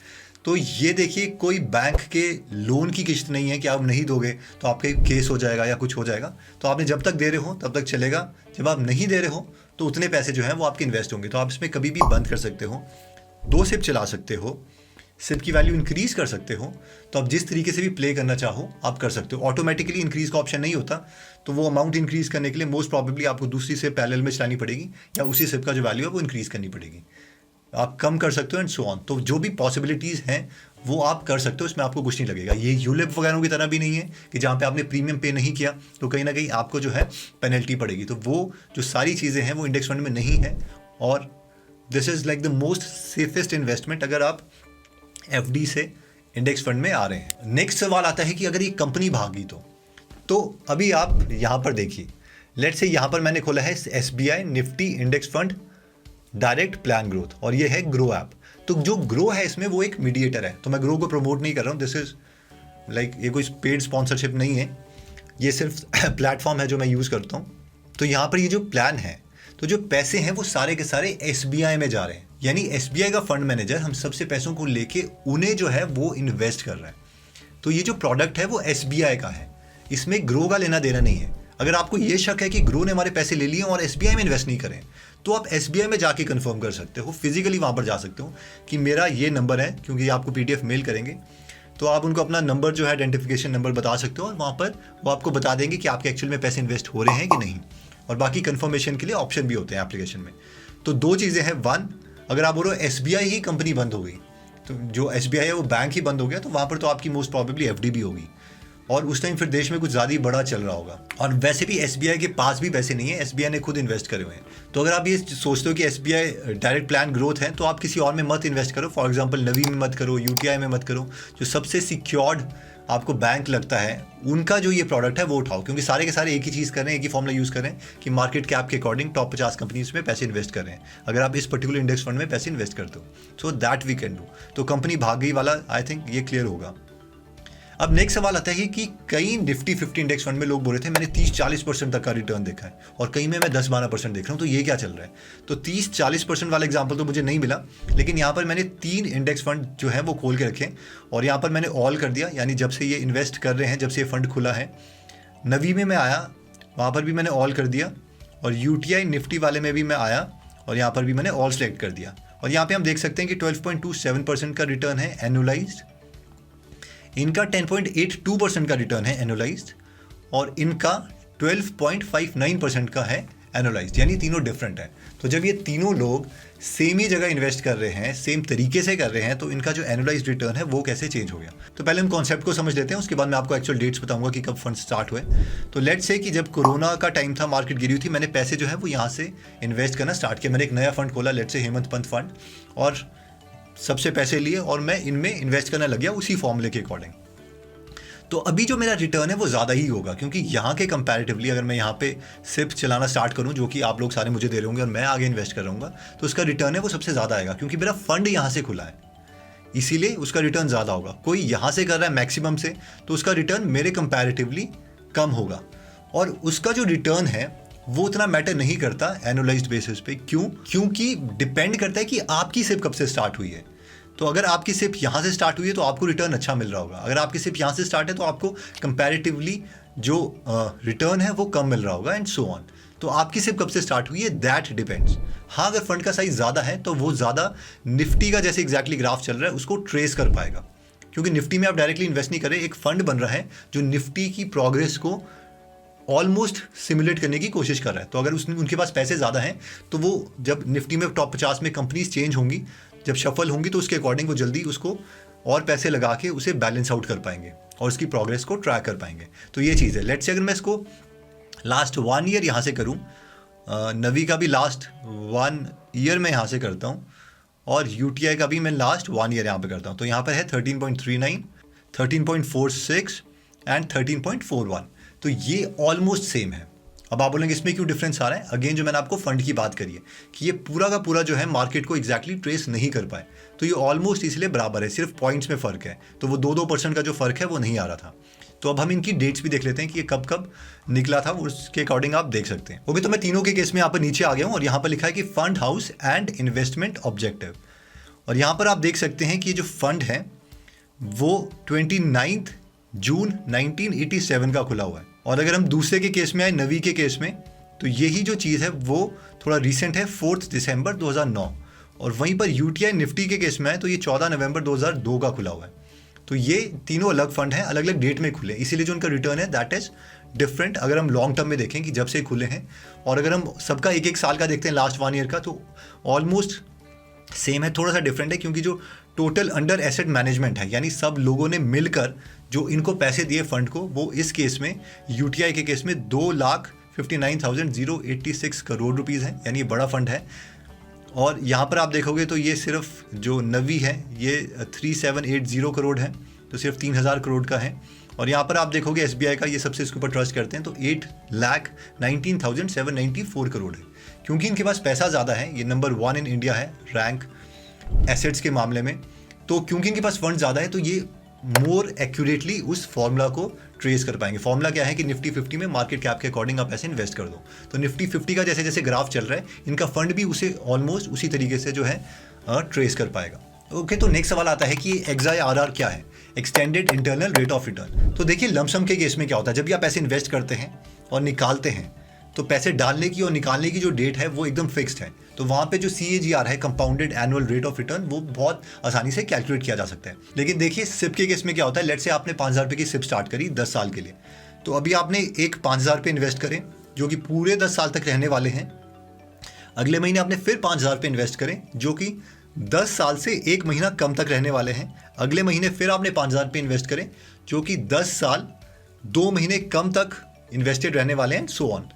तो ये देखिए, कोई बैंक के लोन की किस्त नहीं है कि आप नहीं दोगे तो आपके केस हो जाएगा या कुछ हो जाएगा। तो आपने जब तक दे रहे हो तब तक चलेगा, जब आप नहीं दे रहे हो तो उतने पैसे जो हैं वो आपके इन्वेस्ट होंगे। तो आप इसमें कभी भी बंद कर सकते हो, 2 सिप चला सकते हो, सिप की वैल्यू इंक्रीज कर सकते हो। तो आप जिस तरीके से भी प्ले करना चाहो आप कर सकते हो। ऑटोमेटिकली इंक्रीज का ऑप्शन नहीं होता, तो वो अमाउंट इंक्रीज करने के लिए मोस्ट प्रॉबेबली आपको दूसरी सिप पैरेलल में चलानी पड़ेगी या उसी सिप का जो वैल्यू है वो इंक्रीज करनी पड़ेगी। आप कम कर सकते हो एंड सो ऑन। तो जो भी पॉसिबिलिटीज़ हैं वो आप कर सकते हो, इसमें आपको कुछ नहीं लगेगा। ये यूलिप वगैरह की तरह भी नहीं है कि जहाँ पे आपने प्रीमियम पे नहीं किया तो कहीं ना कहीं आपको जो है पेनल्टी पड़ेगी। तो वो जो सारी चीज़ें हैं वो इंडेक्स फंड में नहीं है, और this is like the most safest investment अगर आप एफडी से इंडेक्स फंड में आ रहे हैं। नेक्स्ट सवाल आता है कि अगर ये कंपनी भागी तो अभी आप यहाँ पर देखिए, लेट्स से यहाँ पर मैंने खोला है SBI Nifty index fund direct plan growth, और ये है ग्रो ऐप। तो जो ग्रो है इसमें वो एक मीडिएटर है, तो मैं ग्रो को प्रमोट नहीं कर रहा हूँ, दिस इज लाइक ये कोई पेड स्पॉन्सरशिप नहीं है, ये सिर्फ प्लेटफॉर्म है जो मैं यूज़ करता हूँ। तो यहाँ पर ये जो प्लान है, तो जो पैसे हैं वो सारे के सारे SBI में जा रहे हैं, यानी SBI का फंड मैनेजर हम सबसे पैसों को लेके उन्हें जो है वो इन्वेस्ट कर रहा है। तो ये जो प्रोडक्ट है वो SBI का है, इसमें ग्रो का लेना देना नहीं है। अगर आपको ये शक है कि ग्रो ने हमारे पैसे ले लिए और SBI में इन्वेस्ट नहीं करें, तो आप SBI में जाके कंफर्म कर सकते हो, फिजिकली वहाँ पर जा सकते हो कि मेरा ये नंबर है, क्योंकि ये आपको PDF मेल करेंगे, तो आप उनको अपना नंबर जो है आइडेंटिफिकेशन नंबर बता सकते हो, और वहाँ पर वो आपको बता देंगे कि आपके एक्चुअल में पैसे इन्वेस्ट हो रहे हैं कि नहीं। और बाकी कंफर्मेशन के लिए ऑप्शन भी होते हैं एप्लीकेशन में। तो दो चीज़ें हैं, वन, अगर आप बोलो SBI ही कंपनी बंद हो गई, तो जो SBI है वो बैंक ही बंद हो गया, तो वहाँ पर तो आपकी मोस्ट प्रॉबेबली FD भी होगी, और उस टाइम फिर देश में कुछ ज़्यादा ही बड़ा चल रहा होगा। और वैसे भी SBI के पास भी पैसे नहीं है, SBI ने खुद इन्वेस्ट करे हुए हैं। तो अगर आप ये सोचते हो कि SBI डायरेक्ट प्लान ग्रोथ है, तो आप किसी और में मत इन्वेस्ट करो। फॉर एग्जांपल नवी में मत करो, UTI में मत करो, जो सबसे सिक्योर्ड आपको बैंक लगता है उनका जो ये प्रोडक्ट है वो उठाओ, क्योंकि सारे के सारे एक ही चीज़ कर रहे हैं, एक ही फॉर्मूला यूज़ कर रहे हैं कि मार्केट कैप के अकॉर्डिंग टॉप 50 कंपनीज में पैसे इन्वेस्ट कर रहे हैं। अगर आप इस पर्टिकुलर इंडेक्स फंड में पैसे इन्वेस्ट करते हो, so that we can do. तो कंपनी भाग गई वाला आई थिंक ये क्लियर होगा। अब नेक्स्ट सवाल आता है कि कई निफ्टी 50 इंडेक्स फंड में लोग बोल रहे थे मैंने 30-40% तक का रिटर्न देखा है, और कहीं में मैं 10-12% देख रहा हूँ, तो ये क्या चल रहा है? तो 30-40% वाला एग्जांपल तो मुझे नहीं मिला, लेकिन यहाँ पर मैंने 3 इंडेक्स फंड जो है वो खोल के रखे, और यहाँ पर मैंने ऑल कर दिया, यानी जब से ये इन्वेस्ट कर रहे हैं, जब से ये फंड खुला है। नवी में मैं आया, वहाँ पर भी मैंने ऑल कर दिया, और UTI निफ्टी वाले में भी मैं आया, और यहाँ पर भी मैंने ऑल सेलेक्ट कर दिया। और यहाँ पर हम देख सकते हैं कि 12.27% का रिटर्न है एनुअलाइज्ड, इनका 10.82% का रिटर्न है एनुअलाइज्ड, और इनका 12.59% का है एनुअलाइज्ड, यानी तीनों डिफरेंट है। तो जब ये तीनों लोग सेम ही जगह इन्वेस्ट कर रहे हैं, सेम तरीके से कर रहे हैं, तो इनका जो एनुअलाइज्ड रिटर्न है वो कैसे चेंज हो गया? तो पहले हम कॉन्सेप्ट को समझ लेते हैं, उसके बाद मैं आपको एक्चुअल डेट्स बताऊंगा कि कब फंड स्टार्ट हुए। तो लेट्स से कि जब कोरोना का टाइम था, मार्केट गिरी हुई थी, मैंने पैसे जो है वो यहाँ से इन्वेस्ट करना स्टार्ट किया। मैंने एक नया फंड खोला, let's say Hemant Pant fund, और सबसे पैसे लिए और मैं इनमें इन्वेस्ट करने लग गया उसी फॉर्मूले के अकॉर्डिंग। तो अभी जो मेरा रिटर्न है वो ज़्यादा ही होगा, क्योंकि यहाँ के कंपैरेटिवली अगर मैं यहाँ पे सिर्फ चलाना स्टार्ट करूँ, जो कि आप लोग सारे मुझे दे रहे होंगे और मैं आगे इन्वेस्ट कर रहा हूँ, तो उसका रिटर्न है वो सबसे ज़्यादा आएगा, क्योंकि मेरा फंड यहाँ से खुला है, इसीलिए उसका रिटर्न ज़्यादा होगा। कोई यहाँ से कर रहा है मैक्सिमम से, तो उसका रिटर्न मेरे कंपैरेटिवली कम होगा, और उसका जो रिटर्न है वो उतना मैटर नहीं करता एनुअलाइज्ड बेसिस पे। क्यों? क्योंकि डिपेंड करता है कि आपकी सिप कब से स्टार्ट हुई है। तो अगर आपकी सिप यहाँ से स्टार्ट हुई है तो आपको रिटर्न अच्छा मिल रहा होगा, अगर आपकी सिप यहाँ से स्टार्ट है तो आपको कंपैरेटिवली जो रिटर्न है वो कम मिल रहा होगा, एंड सो ऑन। तो आपकी सिप कब से स्टार्ट हुई है, दैट डिपेंड्स। हाँ, अगर फंड का साइज ज़्यादा है तो वो ज़्यादा निफ्टी का जैसे एग्जैक्टली ग्राफ चल रहा है उसको ट्रेस कर पाएगा, क्योंकि निफ्टी में आप डायरेक्टली इन्वेस्ट नहीं कर रहे, एक फंड बन रहा है जो निफ्टी की प्रोग्रेस को ऑलमोस्ट सिमुलेट करने की कोशिश कर रहा है। तो अगर उनके पास पैसे ज़्यादा हैं तो वो जब निफ्टी में टॉप 50 में कंपनीज चेंज होंगी, जब शफल होंगी, तो उसके अकॉर्डिंग वो जल्दी उसको और पैसे लगा के उसे बैलेंस आउट कर पाएंगे और उसकी प्रोग्रेस को ट्रैक कर पाएंगे। तो ये चीज़ है। लेट्स से अगर मैं इसको लास्ट 1 ईयर यहाँ से करूँ, नवी का भी लास्ट 1 ईयर मैं यहाँ से करता हूँ, और UTI का भी मैं लास्ट 1 ईयर यहाँ पे करता हूँ, तो यहाँ पर है 13.39, 13.46 एंड 13.41। तो ये ऑलमोस्ट सेम है। अब आप बोलेंगे इसमें क्यों डिफरेंस आ रहा है? अगेन जो मैंने आपको फंड की बात करी है कि ये पूरा का पूरा जो है मार्केट को एग्जैक्टली ट्रेस नहीं कर पाए, तो ये ऑलमोस्ट इसलिए बराबर है, सिर्फ पॉइंट्स में फ़र्क है। तो वो 2% का जो फ़र्क है वो नहीं आ रहा था। तो अब हम इनकी डेट्स भी देख लेते हैं कि ये कब कब निकला था, उसके अकॉर्डिंग आप देख सकते हैं। ओके, तो मैं तीनों के केस में यहाँ पर नीचे आ गया हूँ, और यहाँ पर लिखा है कि fund house and investment objective, और यहाँ पर आप देख सकते हैं कि ये जो फंड है वो 29 जून 1987 का खुला हुआ है। और अगर हम दूसरे के केस में आए, नवी के केस में, तो यही जो चीज़ है वो थोड़ा रिसेंट है, 4 दिसंबर 2009। और वहीं पर UTI निफ्टी के केस में आए तो ये 14 नवंबर 2002 का खुला हुआ है। तो ये तीनों अलग फंड हैं, अलग अलग डेट में खुले, इसीलिए जो उनका रिटर्न है दैट इज़ डिफरेंट। अगर हम लॉन्ग टर्म में देखें कि जब से खुले हैं, और अगर हम सबका 1-1 साल का देखते हैं, लास्ट 1 ईयर का, तो ऑलमोस्ट सेम है। थोड़ा सा डिफरेंट है क्योंकि जो टोटल अंडर एसेट मैनेजमेंट है, यानी सब लोगों ने मिलकर जो इनको पैसे दिए फंड को, वो इस केस में UTI के केस में 2,59,086 करोड़ रुपीज़ है, यानी ये बड़ा फंड है। और यहाँ पर आप देखोगे तो ये सिर्फ जो नवी है ये 3780 करोड़ है, तो सिर्फ 3000 करोड़ का है। और यहाँ पर आप देखोगे SBI का, ये सबसे इसके ऊपर ट्रस्ट करते हैं, तो 8,19,794 करोड़ है, क्योंकि इनके पास पैसा ज़्यादा है, ये नंबर 1 इन इंडिया है रैंक एसेट्स के मामले में। तो क्योंकि इनके पास फंड ज़्यादा है तो ये मोर एक्यूरेटली उस फॉर्मूला को ट्रेस कर पाएंगे। फॉर्मूला क्या है कि निफ्टी 50 में मार्केट कैप के अकॉर्डिंग आप पैसे इन्वेस्ट कर दो। तो निफ्टी 50 का जैसे जैसे ग्राफ चल रहा है, इनका फंड भी उसे ऑलमोस्ट उसी तरीके से जो है ट्रेस कर पाएगा। ओके, तो नेक्स्ट सवाल आता है कि XIRR क्या है, extended internal rate of return. तो देखिए लमसम के केस में क्या होता है, जब भी आप पैसे इन्वेस्ट करते हैं और निकालते हैं तो पैसे डालने की और निकालने की जो डेट है वो एकदम फिक्स्ड है। तो वहाँ पे जो CAGR है, compounded annual rate of return, वो बहुत आसानी से कैलकुलेट किया जा सकता है। लेकिन देखिए सिप के केस में क्या होता है, लेट्स से आपने 5,000 रुपये की सिप स्टार्ट करी 10 साल के लिए। तो अभी आपने एक 5,000 रुपये इन्वेस्ट करें जो कि पूरे 10 साल तक रहने वाले हैं। अगले महीने आपने फिर 5,000 रुपये इन्वेस्ट करें जो कि 10 साल से 1 महीना कम तक रहने वाले हैं। अगले महीने फिर आपने 5,000 रुपये इन्वेस्ट करें जो कि 10 साल 2 महीने कम तक इन्वेस्टेड रहने वाले हैं, सो ऑन।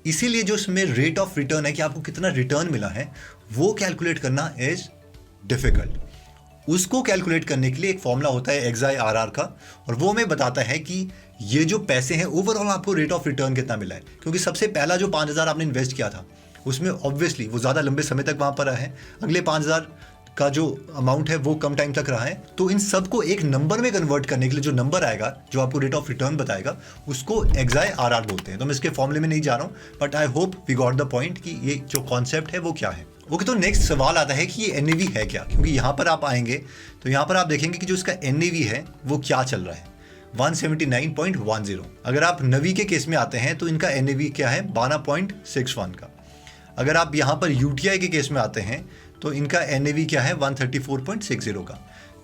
इसीलिए जो इसमें रेट ऑफ रिटर्न है कि आपको कितना रिटर्न मिला है, वो कैलकुलेट करना इज डिफिकल्ट। उसको कैलकुलेट करने के लिए एक फॉर्मूला होता है XIRR का, और वो हमें बताता है कि ये जो पैसे हैं ओवरऑल आपको रेट ऑफ रिटर्न कितना मिला है। क्योंकि सबसे पहला जो 5,000 आपने इन्वेस्ट किया था उसमें ऑब्वियसली वो ज़्यादा लंबे समय तक वहाँ पर रहा है, अगले 5,000 का जो अमाउंट है वो कम टाइम तक रहा है। तो इन सबको एक नंबर में कन्वर्ट करने के लिए जो नंबर आएगा, जो आपको रेट ऑफ रिटर्न बताएगा, उसको XIRR बोलते हैं। तो मैं इसके फॉर्मूले में नहीं जा रहा हूँ, but I hope we got the point कि ये जो कॉन्सेप्ट है वो क्या है। ओके, तो नेक्स्ट सवाल आता है कि ये NAV है क्या। क्योंकि यहाँ पर आप आएंगे तो यहाँ पर आप देखेंगे कि जो इसका NAV है वो क्या चल रहा है, 179.10। अगर आप नवी के केस में आते हैं तो इनका NAV क्या है, 12.61 का। अगर आप यहाँ पर UTI के केस में आते हैं तो इनका NAV क्या है, 134.60 का।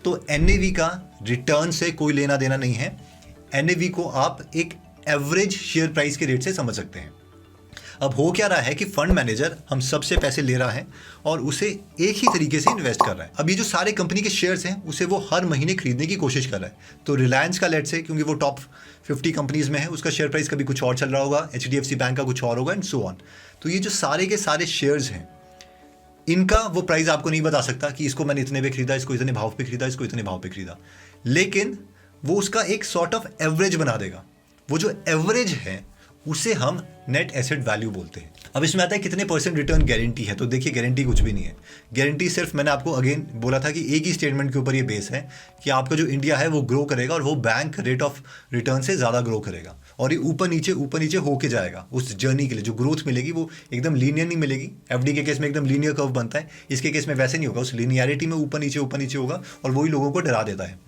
तो NAV का रिटर्न से कोई लेना देना नहीं है। NAV को आप एक एवरेज शेयर प्राइस के रेट से समझ सकते हैं। अब हो क्या रहा है कि फंड मैनेजर हम सबसे पैसे ले रहा है और उसे एक ही तरीके से इन्वेस्ट कर रहा है। अब ये जो सारे कंपनी के शेयर्स हैं उसे वो हर महीने खरीदने की कोशिश कर रहा है। तो रिलायंस का लेट्स से, क्योंकि वो टॉप 50 कंपनीज में है, उसका शेयर प्राइस कभी कुछ और चल रहा होगा, HDFC बैंक का कुछ और होगा, एंड सो ऑन। तो ये जो सारे के सारे शेयर्स हैं, इनका वो प्राइस आपको नहीं बता सकता कि इसको मैंने इतने पे खरीदा, इसको इतने भाव पे खरीदा, इसको इतने भाव पे खरीदा, लेकिन वो उसका एक सॉर्ट ऑफ एवरेज बना देगा। वो जो एवरेज है उसे हम नेट एसेट वैल्यू बोलते हैं। अब इसमें आता है कितने % रिटर्न गारंटी है। तो देखिए गारंटी कुछ भी नहीं है। गारंटी सिर्फ मैंने आपको अगेन बोला था कि एक ही स्टेटमेंट के ऊपर ये बेस है कि आपका जो इंडिया है वो ग्रो करेगा और वो बैंक रेट ऑफ रिटर्न से ज़्यादा ग्रो करेगा, और ये ऊपर नीचे होके जाएगा। उस जर्नी के लिए जो ग्रोथ मिलेगी वो एकदम लीनियर नहीं मिलेगी। FD के केस में एकदम लीनियर कर्व बनता है, इसके केस में वैसे नहीं होगा। उस लीनियरिटी में ऊपर नीचे होगा और वही लोगों को डरा देता है।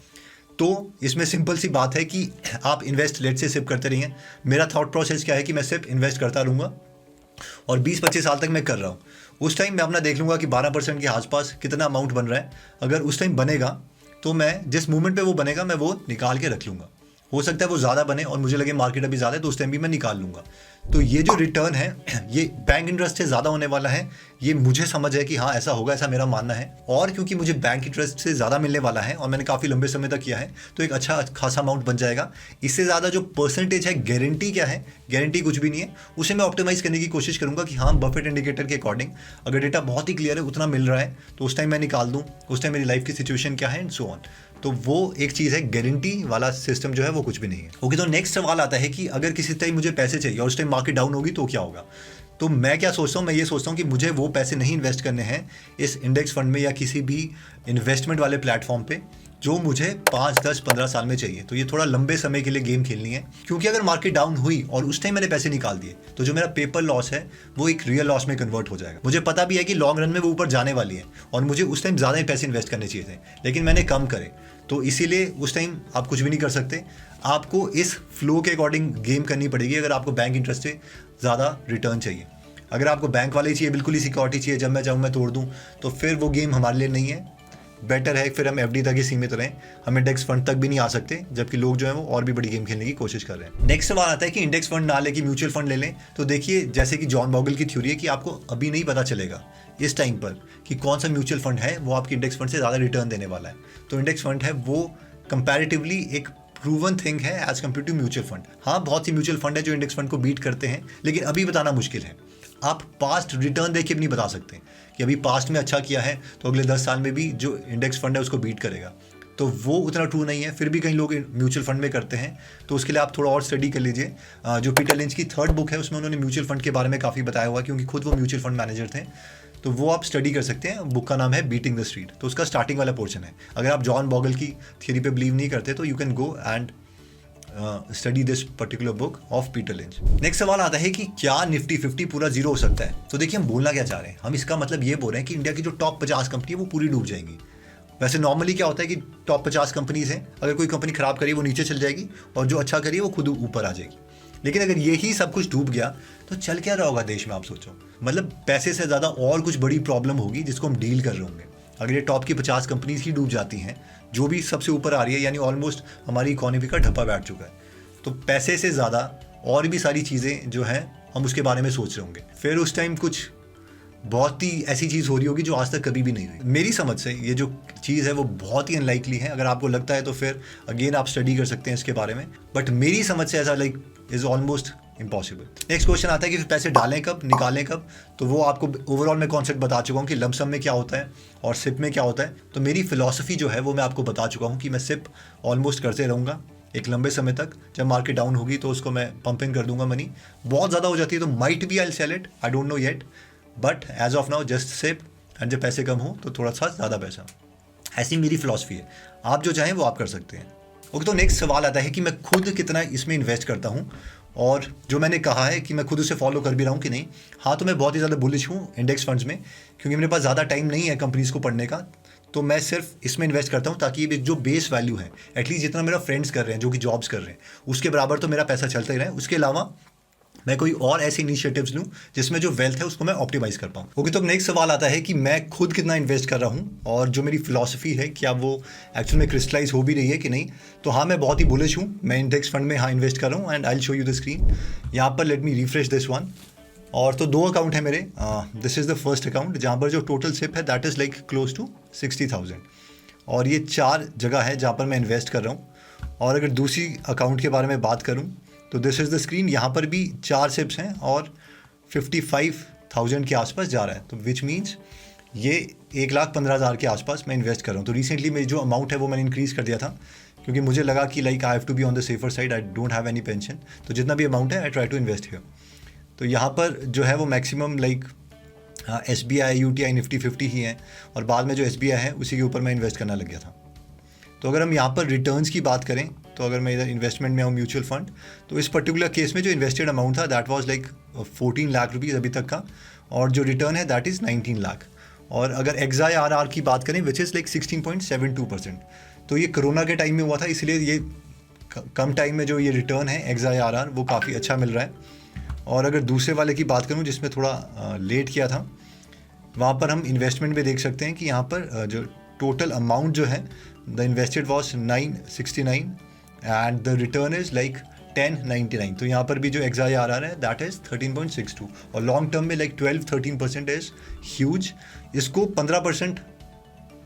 तो इसमें सिंपल सी बात है कि आप इन्वेस्ट लेट से सिप करते रहिए। मेरा थॉट प्रोसेस क्या है कि मैं सिर्फ इन्वेस्ट करता रहूँगा और 20-25 साल तक मैं कर रहा हूँ। उस टाइम मैं अपना देख लूँगा कि 12% के आसपास कितना अमाउंट बन रहा है। अगर उस टाइम बनेगा तो मैं जिस मूवमेंट पे वो बनेगा मैं वो निकाल के रख लूँगा। हो सकता है वो ज़्यादा बने और मुझे लगे मार्केट अभी ज़्यादा है तो उस टाइम भी मैं निकाल लूँगा। तो ये जो रिटर्न है ये बैंक इंटरेस्ट से ज़्यादा होने वाला है, ये मुझे समझ है कि हाँ ऐसा होगा, ऐसा मेरा मानना है। और क्योंकि मुझे बैंक इंटरेस्ट से ज़्यादा मिलने वाला है और मैंने काफ़ी लंबे समय तक किया है तो एक अच्छा खासा अमाउंट बन जाएगा। इससे ज़्यादा जो परसेंटेज है, गारंटी क्या है, गारंटी कुछ भी नहीं है। उसे मैं ऑप्टिमाइज़ करने की कोशिश करूँगा कि हाँ बफेट इंडिकेटर के अकॉर्डिंग अगर डेटा बहुत ही क्लियर है, उतना मिल रहा है तो उस टाइम मैं निकाल दूँ, उस टाइम मेरी लाइफ की सिचुएशन क्या है एंड सो ऑन। तो वो एक चीज़ है, गारंटी वाला सिस्टम जो है वो कुछ भी नहीं है। ओके, तो नेक्स्ट सवाल आता है कि अगर किसी टाइम मुझे पैसे चाहिए और उस टाइम मार्केट डाउन होगी तो क्या होगा। तो मैं क्या सोचता हूँ, मैं ये सोचता हूँ कि मुझे वो पैसे नहीं इन्वेस्ट करने हैं इस इंडेक्स फंड में या किसी भी इन्वेस्टमेंट वाले प्लेटफॉर्म पे जो मुझे 5, 10, 15 साल में चाहिए। तो ये थोड़ा लंबे समय के लिए गेम खेलनी है, क्योंकि अगर मार्केट डाउन हुई और उस टाइम मैंने पैसे निकाल दिए तो जो मेरा पेपर लॉस है वो एक रियल लॉस में कन्वर्ट हो जाएगा। मुझे पता भी है कि लॉन्ग रन में वो ऊपर जाने वाली है और मुझे उस टाइम ज़्यादा ही पैसे इन्वेस्ट करने चाहिए थे, लेकिन मैंने कम करे। तो इसीलिए उस टाइम आप कुछ भी नहीं कर सकते, आपको इस फ्लो के अकॉर्डिंग गेम करनी पड़ेगी। अगर आपको बैंक इंटरेस्ट से ज़्यादा रिटर्न चाहिए, अगर आपको बैंक वाले चाहिए, बिल्कुल ही सिक्योरिटी चाहिए, जब मैं चाहूँ मैं तोड़ दूँ, तो फिर वो गेम हमारे लिए नहीं है। बेटर है फिर हम FD तक ही सीमित रहें, हम इंडेक्स फंड तक भी नहीं आ सकते, जबकि लोग जो है वो और भी बड़ी गेम खेलने की कोशिश कर रहे हैं। नेक्स्ट सवाल आता है कि इंडेक्स फंड ना लेके म्यूचुअल फंड ले लें। तो देखिए जैसे कि जॉन बॉगल की थ्योरी है कि आपको अभी नहीं पता चलेगा इस टाइम पर कि कौन सा म्यूचुअल फंड है वो आपकी इंडेक्स फंड से ज़्यादा रिटर्न देने वाला है। तो इंडेक्स फंड है वो कंपैरेटिवली एक प्रूवन थिंग है as compare to mutual fund. हाँ, बहुत सी म्यूचुअल फंड है जो इंडेक्स फंड को बीट करते हैं, लेकिन अभी बताना मुश्किल है। आप पास्ट रिटर्न देख के भी नहीं बता सकते कि अभी पास्ट में अच्छा किया है तो अगले 10 साल में भी जो इंडेक्स फंड है उसको बीट करेगा। तो वो उतना ट्रू नहीं है। फिर भी कई लोग म्यूचुअल फंड में करते हैं, तो उसके लिए आप थोड़ा और स्टडी कर लीजिए। जो पीटर लिंच की 3rd बुक है उसमें उन्होंने म्यूचुअल फंड के बारे में काफ़ी बताया हुआ, क्योंकि खुद वो म्यूचुअल फंड मैनेजर थे, तो वो आप स्टडी कर सकते हैं। बुक का नाम है बीटिंग द स्ट्रीट, तो उसका स्टार्टिंग वाला पोर्शन है। अगर आप जॉन बॉगल की थियरी पे बिलीव नहीं करते तो you can go and study this particular book of Peter lynch. Next सवाल आता है कि क्या निफ्टी 50 पूरा जीरो हो सकता है। तो देखिए, हम बोलना क्या चाह रहे हैं, हम इसका मतलब ये बोल रहे हैं कि इंडिया की जो टॉप 50 कंपनी है वो पूरी डूब जाएंगी। वैसे नॉर्मली क्या होता है कि टॉप 50 कंपनीज हैं, अगर कोई कंपनी खराब करी वो नीचे चल जाएगी और जो अच्छा करी वो खुद ऊपर आ जाएगी। लेकिन अगर यही सब कुछ डूब गया तो चल क्या रहा होगा देश में, आप सोचो। मतलब पैसे से ज़्यादा और कुछ बड़ी प्रॉब्लम होगी जिसको हम डील कर रहे होंगे। अगर ये टॉप की 50 कंपनीज ही डूब जाती हैं, जो भी सबसे ऊपर आ रही है, यानी ऑलमोस्ट हमारी इकोनॉमी का ढप्पा बैठ चुका है, तो पैसे से ज़्यादा और भी सारी चीज़ें जो हैं हम उसके बारे में सोच रहे होंगे। फिर उस टाइम कुछ बहुत ही ऐसी चीज़ हो रही होगी जो आज तक कभी भी नहीं हुई। मेरी समझ से ये जो चीज़ है वो बहुत ही अनलाइकली है। अगर आपको लगता है तो फिर अगेन आप स्टडी कर सकते हैं इसके बारे में, बट मेरी समझ से ऐसा is almost impossible. Next question आता है कि पैसे डालें कब, निकालें कब। तो वो आपको ओवरऑल मैं कॉन्सेप्ट बता चुका हूँ कि लमसम में क्या होता है और सिप में क्या होता है। तो मेरी फिलॉसफी जो है वो मैं आपको बता चुका हूँ कि मैं सिप ऑलमोस्ट करते रहूँगा एक लंबे समय तक। जब मार्केट डाउन होगी तो उसको मैं पंप इन कर दूंगा मनी। बहुत ज़्यादा हो जाती है तो might be I sell it, I don't know yet, but as of now just SIP. And जब पैसे कम हो तो थोड़ा सा ज़्यादा पैसा, ऐसी मेरी फिलॉसफी है। आप जो चाहें वो आप कर सकते हैं। ओके, तो नेक्स्ट सवाल आता है कि मैं खुद कितना इसमें इन्वेस्ट करता हूँ, और जो मैंने कहा है कि मैं खुद उसे फॉलो कर भी रहा हूँ कि नहीं। हाँ, तो मैं बहुत ही ज़्यादा बुलिश हूँ इंडेक्स फंड्स में, क्योंकि मेरे पास ज़्यादा टाइम नहीं है कंपनीज़ को पढ़ने का। तो मैं सिर्फ इसमें इन्वेस्ट करता हूँ ताकि जो बेस वैल्यू है, एटलीस्ट जितना मेरा फ्रेंड्स कर रहे हैं जो कि जॉब्स कर रहे हैं, उसके बराबर तो मेरा पैसा चलता ही रहे। उसके अलावा मैं कोई और ऐसे इनिशिएटिव्स लूँ जिसमें जो वेल्थ है उसको मैं ऑप्टिमाइज़ कर पाऊँ। ओके, तो नेक्स्ट सवाल आता है कि मैं खुद कितना इन्वेस्ट कर रहा हूँ और जो मेरी फिलॉसफी है क्या वो एक्चुअल में क्रिस्टलाइज हो भी रही है कि नहीं। तो हाँ, मैं बहुत ही बुलिश हूँ। मैं इंडेक्स फंड में हाँ इन्वेस्ट कर रहा हूँ, and I will show you the screen. यहाँ पर let me refresh this one. और तो 2 अकाउंट है मेरे। This is the first account जहाँ पर जो टोटल सिप है दैट इज़ क्लोज टू 60,000, और ये 4 जगह है जहाँ पर मैं इन्वेस्ट कर रहा हूँ। और अगर दूसरी अकाउंट के बारे में बात करूँ तो दिस इज़ द स्क्रीन। यहाँ पर भी 4 सिप्स हैं और 55,000 के आसपास जा रहा है। तो विच मीन्स ये 1,15,000 के आसपास मैं इन्वेस्ट कर रहा हूँ। तो रिसेंटली मेरी जो अमाउंट है वो मैंने इंक्रीज़ कर दिया था, क्योंकि मुझे लगा कि I have to be on the safer side, I don't have any pension. तो जितना भी अमाउंट है I try to invest here. तो यहाँ पर जो है वो मैक्सिमम SBI, UTI, निफ्टी 50 ही हैं, और बाद में जो SBI है उसी के ऊपर मैं इन्वेस्ट करना लग गया था। तो अगर हम यहाँ पर रिटर्न्स की बात करें, तो अगर मैं इधर इन्वेस्टमेंट में आऊँ म्यूचुअल फंड, तो इस पर्टिकुलर केस में जो इन्वेस्टेड अमाउंट था दैट वाज 14 लाख रुपीज़ अभी तक का, और जो रिटर्न है दैट इज़ 19 लाख। और अगर XIRR की बात करें विच इज़ 16.72%। तो ये कोरोना के टाइम में हुआ था, इसलिए ये कम टाइम में जो ये रिटर्न है XIRR वो काफ़ी अच्छा मिल रहा है। और अगर दूसरे वाले की बात करूँ जिसमें थोड़ा लेट किया था, वहाँ पर हम इन्वेस्टमेंट में देख सकते हैं कि यहाँ पर जो टोटल अमाउंट जो है the invested was 969 and the return is 1099। तो यहाँ पर भी जो XIRR है दैट इज़ 13.62, और लॉन्ग टर्म में 12-13% इज़ ह्यूज। इसको 15%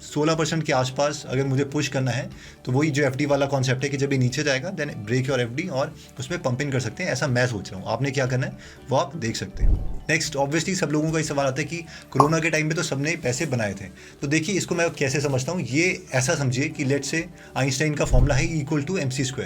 16% के आसपास अगर मुझे पुश करना है तो वही जो FD वाला कॉन्सेप्ट है कि जब ये नीचे जाएगा देन ब्रेक योर FD और उसमें पंप इन कर सकते हैं। ऐसा मैं सोच रहा हूँ, आपने क्या करना है वो आप देख सकते हैं। नेक्स्ट, ऑब्वियसली सब लोगों का ये सवाल आता है कि कोरोना के टाइम में तो सबने पैसे बनाए थे। तो देखिए, इसको मैं कैसे समझता हूँ, ये ऐसा समझिए कि लेट से आइंस्टाइन का फॉर्मूला है =mc²।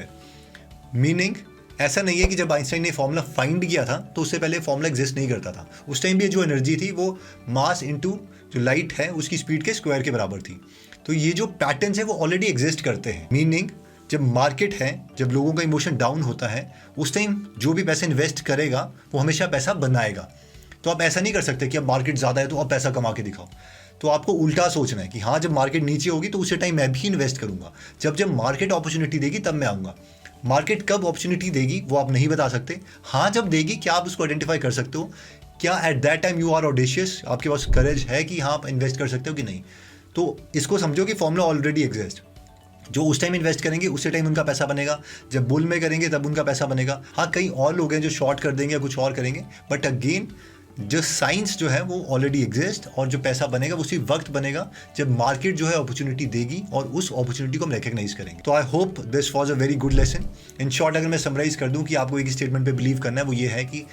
मीनिंग ऐसा नहीं है कि जब आइंस्टाइन ने फॉर्मूला फाइंड किया था तो उससे पहले फॉर्मूला एग्जिस्ट नहीं करता था। उस टाइम भी जो एनर्जी थी वो मास इनटू जो लाइट है उसकी स्पीड के स्क्वायर के बराबर थी। तो ये जो पैटर्न्स है वो ऑलरेडी एग्जिस्ट करते हैं। मीनिंग जब मार्केट है, जब लोगों का इमोशन डाउन होता है, उस टाइम जो भी पैसा इन्वेस्ट करेगा वो हमेशा पैसा बनाएगा। तो आप ऐसा नहीं कर सकते कि अब मार्केट ज़्यादा है तो अब पैसा कमा के दिखाओ। तो आपको उल्टा सोचना है कि हाँ, जब मार्केट नीचे होगी तो उसी टाइम मैं भी इन्वेस्ट करूँगा। जब मार्केट अपॉर्चुनिटी देगी तब मैं आऊँगा। मार्केट कब अपॉर्चुनिटी देगी वो आप नहीं बता सकते। हाँ, जब देगी क्या आप उसको आइडेंटिफाई कर सकते हो? क्या at that time you are audacious, आपके पास करेज है कि हाँ आप इन्वेस्ट कर सकते हो कि नहीं? तो इसको समझो कि फॉर्मूला ऑलरेडी एग्जिस्ट। जो उस टाइम इन्वेस्ट करेंगे उसी टाइम उनका पैसा बनेगा, जब बुल में करेंगे तब उनका पैसा बनेगा। हाँ, कई और लोग हैं जो शॉर्ट कर देंगे या कुछ और करेंगे, बट अगेन जो साइंस जो है वो ऑलरेडी एग्जिस्ट, और जो पैसा बनेगा उसी वक्त बनेगा जब मार्केट जो है अपॉर्चुनिटी देगी और उस अपॉर्चुनिटी को हम रिकग्नाइज करेंगे। तो I hope this was a very good lesson. In short अगर मैं समराइज कर दूं कि आपको एक स्टेटमेंट पे बिलीव करना है, वो ये है कि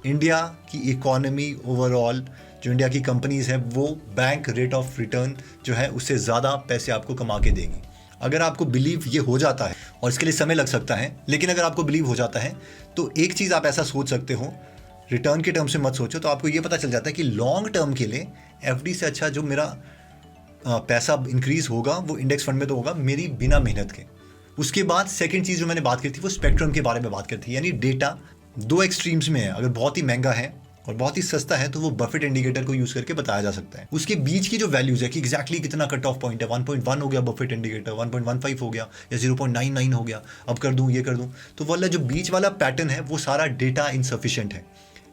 इंडिया की इकोनॉमी ओवरऑल, जो इंडिया की कंपनीज है, वो बैंक रेट ऑफ रिटर्न जो है उससे ज़्यादा पैसे आपको कमा के देंगी। अगर आपको बिलीव ये हो जाता है, और इसके लिए समय लग सकता है, लेकिन अगर आपको बिलीव हो जाता है तो एक चीज़ आप ऐसा सोच सकते हो, रिटर्न के टर्म से मत सोचो, तो आपको ये पता चल जाता है कि लॉन्ग टर्म के लिए एफडी से अच्छा जो मेरा पैसा इंक्रीज होगा वो इंडेक्स फंड में तो होगा मेरी बिना मेहनत के। उसके बाद सेकंड चीज़ जो मैंने बात की थी वो स्पेक्ट्रम के बारे में बात करती है, यानी डेटा दो एक्सट्रीम्स में है। अगर बहुत ही महंगा है और बहुत ही सस्ता है तो वो बफेट इंडिकेटर को यूज़ करके बताया जा सकता है। उसके बीच की जो वैल्यूज़ है कि एग्जैक्टली कितना कट ऑफ पॉइंट है, 1.1 हो गया बफेट इंडिकेटर, 1.15 हो गया या 0.99 हो गया, अब कर दूँ ये कर दूँ, तो वाला जो बीच वाला पैटर्न है वो सारा डेटा इनसफिशिएंट है।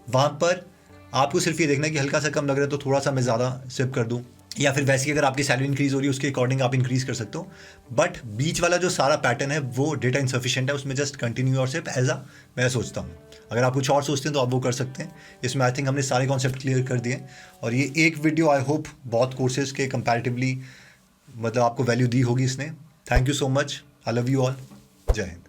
वहाँ पर आपको सिर्फ ये देखना है कि हल्का सा कम लग रहा है तो थोड़ा सा मैं ज़्यादा सिप कर दूँ, या फिर वैसे ही अगर आपकी सैलरी इंक्रीज़ हो रही है उसके अकॉर्डिंग आप इंक्रीज़ कर सकते हो। बट बीच वाला जो सारा पैटर्न है वो डेटा इनसफिशिएंट है, उसमें जस्ट कंटिन्यू और सिप एज मैं सोचता हूँ। अगर आप कुछ और सोचते हैं तो आप वो कर सकते हैं। इसमें आई थिंक हमने सारे कॉन्सेप्ट क्लियर कर दिए, और ये एक वीडियो आई होप बहुत कोर्सेज के कंपैरेटिवली मतलब आपको वैल्यू दी होगी इसने। Thank you so much, I love you all, जय हिंद।